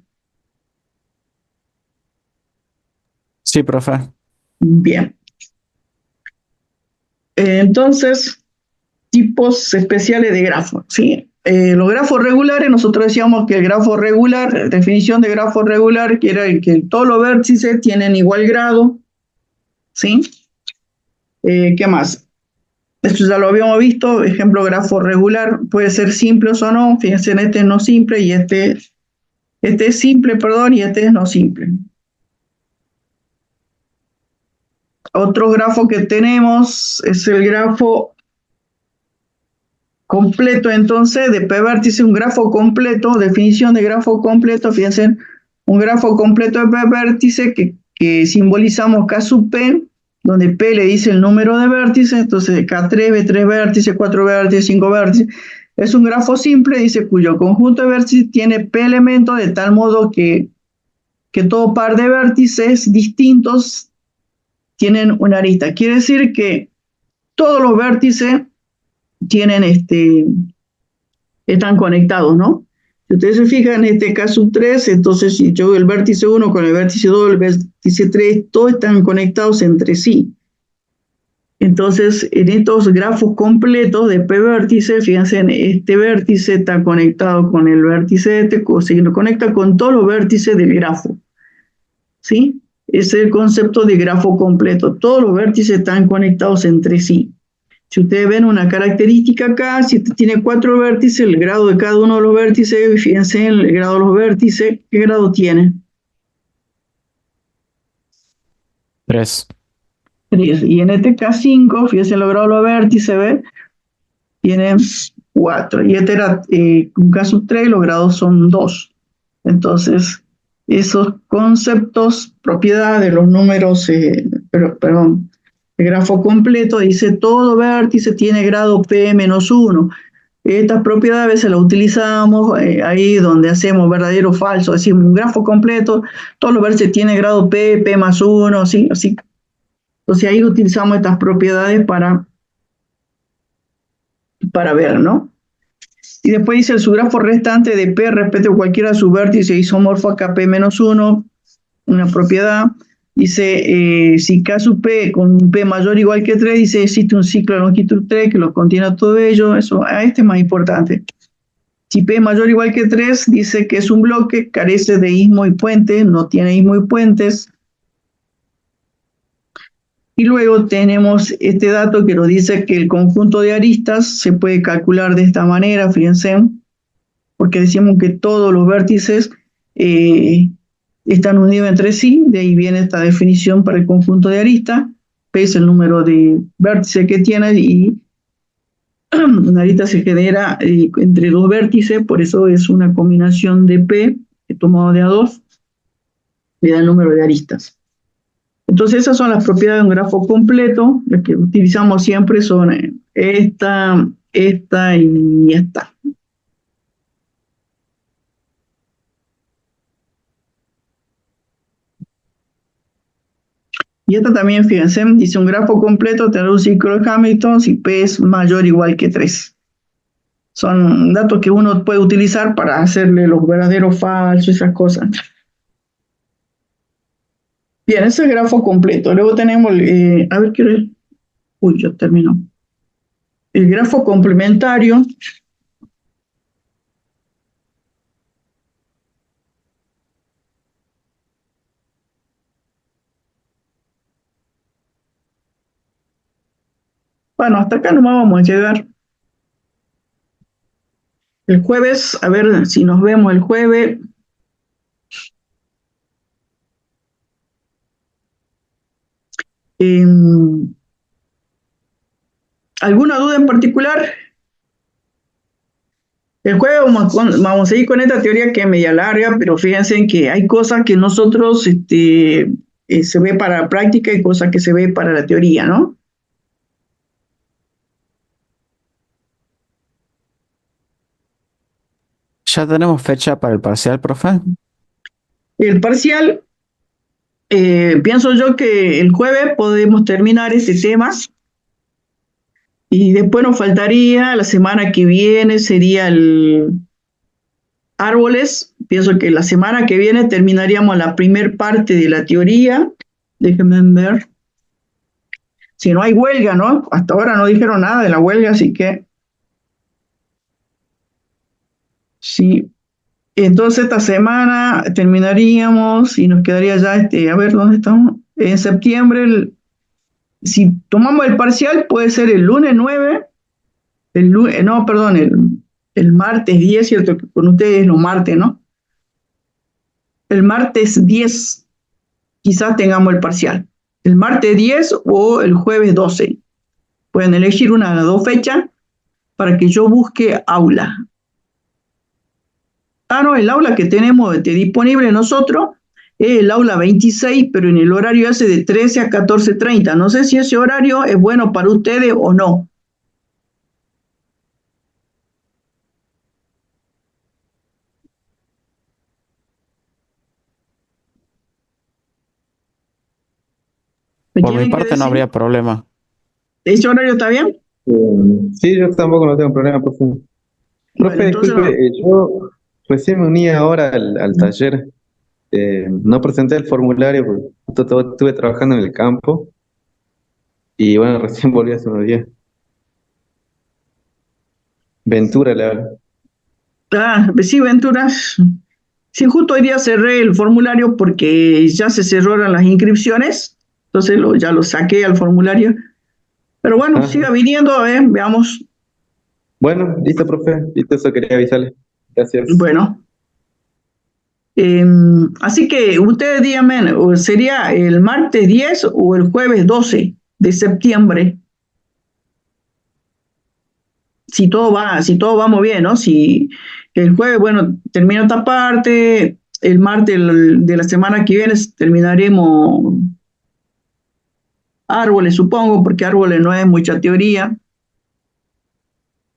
Sí, profe. Bien. Entonces, tipos especiales de grafos, ¿sí? Los grafos regulares, nosotros decíamos que el grafo regular, definición de grafo regular, que era que todos los vértices tienen igual grado, ¿sí? ¿Qué más? Esto ya lo habíamos visto, ejemplo, grafo regular, puede ser simple o no, fíjense, este es no simple y este es simple, perdón, y este es no simple. Otro grafo que tenemos es el grafo completo, entonces, de P vértice, un grafo completo, definición de grafo completo, fíjense, un grafo completo de P vértice que simbolizamos K sub P, donde P le dice el número de vértices, entonces K3, B3 vértices, 4 vértices, 5 vértices, es un grafo simple, dice, cuyo conjunto de vértices tiene P elementos de tal modo que todo par de vértices distintos tienen una arista. Quiere decir que todos los vértices tienen están conectados, ¿no? Si ustedes se fijan en este caso 3, entonces si yo veo el vértice 1 con el vértice 2, el vértice 3, todos están conectados entre sí. Entonces, en estos grafos completos de P vértices, fíjense, este vértice está conectado con el vértice se lo conecta con todos los vértices del grafo, ¿sí? Ese es el concepto de grafo completo. Todos los vértices están conectados entre sí. Si ustedes ven una característica acá, si este tiene 4 vértices, el grado de cada uno de los vértices, fíjense en el grado de los vértices, ¿qué grado tiene? 3. 3. Y en este K5, fíjense en los grados de los vértices, ¿ven? Tienen 4. Y este era un caso 3, los grados son 2. Entonces, esos conceptos, propiedades de los números, perdón, el grafo completo dice todo vértice tiene grado P-1. Estas propiedades a veces las utilizamos ahí donde hacemos verdadero o falso, decimos un grafo completo, todos los vértices tienen grado P, P+1, ¿sí? Así. Entonces ahí utilizamos estas propiedades para ver, ¿no? Y después dice el subgrafo restante de P respecto a cualquiera de sus vértices isomorfo a K_P-1, una propiedad. Dice, si K sub P con P mayor o igual que 3, dice, existe un ciclo de longitud 3 que los contiene a todo ello. Eso, este es más importante. Si P mayor o igual que 3, dice que es un bloque, carece de istmo y puente, no tiene istmo y puentes. Y luego tenemos este dato que nos dice que el conjunto de aristas se puede calcular de esta manera, fíjense, porque decimos que todos los vértices están unidos entre sí, de ahí viene esta definición para el conjunto de aristas. P es el número de vértices que tiene y una arista se genera entre dos vértices, por eso es una combinación de P tomado de A2, le da el número de aristas. Entonces esas son las propiedades de un grafo completo, las que utilizamos siempre son esta y esta. Y esta también, fíjense, dice un grafo completo tendrá un ciclo de Hamilton si P es mayor o igual que 3. Son datos que uno puede utilizar para hacerle los verdaderos falsos, esas cosas. Bien, ese es el grafo completo. Luego tenemos, a ver, ya terminó. El grafo complementario. Bueno, hasta acá nomás vamos a llegar. El jueves, a ver si nos vemos el jueves. ¿Alguna duda en particular? El jueves vamos a seguir con esta teoría que es media larga, pero fíjense que hay cosas que nosotros se ve para la práctica y cosas que se ve para la teoría, ¿no? ¿Ya tenemos fecha para el parcial, profe? El parcial, pienso yo que el jueves podemos terminar este tema y después nos faltaría, la semana que viene sería el árboles. Pienso que la semana que viene terminaríamos la primer parte de la teoría. Déjenme ver. Si no hay huelga, ¿no? Hasta ahora no dijeron nada de la huelga, así que sí. Entonces esta semana terminaríamos y nos quedaría ya, a ver, ¿dónde estamos? En septiembre, si tomamos el parcial, puede ser el lunes 9, no, perdón, el martes 10, ¿cierto? Que con ustedes los martes, ¿no? El martes 10 quizás tengamos el parcial. El martes 10 o el jueves 12. Pueden elegir una de las dos fechas para que yo busque aula. No, el aula que tenemos disponible nosotros es el aula 26, pero en el horario ese de 13 a 14:30. No sé si ese horario es bueno para ustedes o no. Por mi parte no habría problema. ¿Ese horario está bien? Sí, yo tampoco no tengo problema, profe. Profe, Bueno, entonces disculpe, yo recién me uní ahora al taller. No presenté el formulario porque estuve trabajando en el campo y bueno, recién volví hace unos días. Ventura le hablo. Sí, Ventura. Sí, justo hoy día cerré el formulario porque ya se cerraron las inscripciones, entonces ya lo saqué al formulario. Pero bueno, siga viniendo, a ver, veamos. Bueno, listo, profe. Listo, eso quería avisarle. Gracias. Bueno. Así que ustedes díganme, ¿sería el martes 10 o el jueves 12 de septiembre? Si todo vamos bien, ¿no? Si el jueves, bueno, termino esta parte, el martes de la semana que viene terminaremos árboles, supongo, porque árboles no es mucha teoría,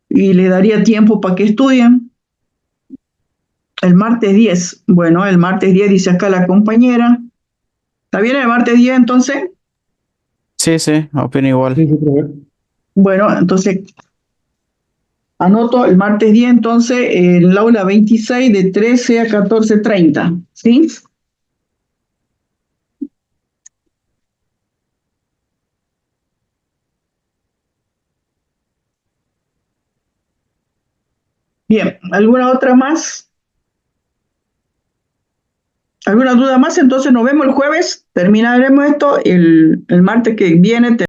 y le daría tiempo para que estudien. El martes 10, bueno, el martes 10 dice acá la compañera. ¿Está bien el martes 10 entonces? Sí, opino igual. Sí, profe. Bueno, entonces anoto el martes 10 entonces en el aula 26 de 13 a 14:30, ¿sí? Bien, ¿alguna otra más? ¿Alguna duda más? Entonces nos vemos el jueves, terminaremos esto el martes que viene.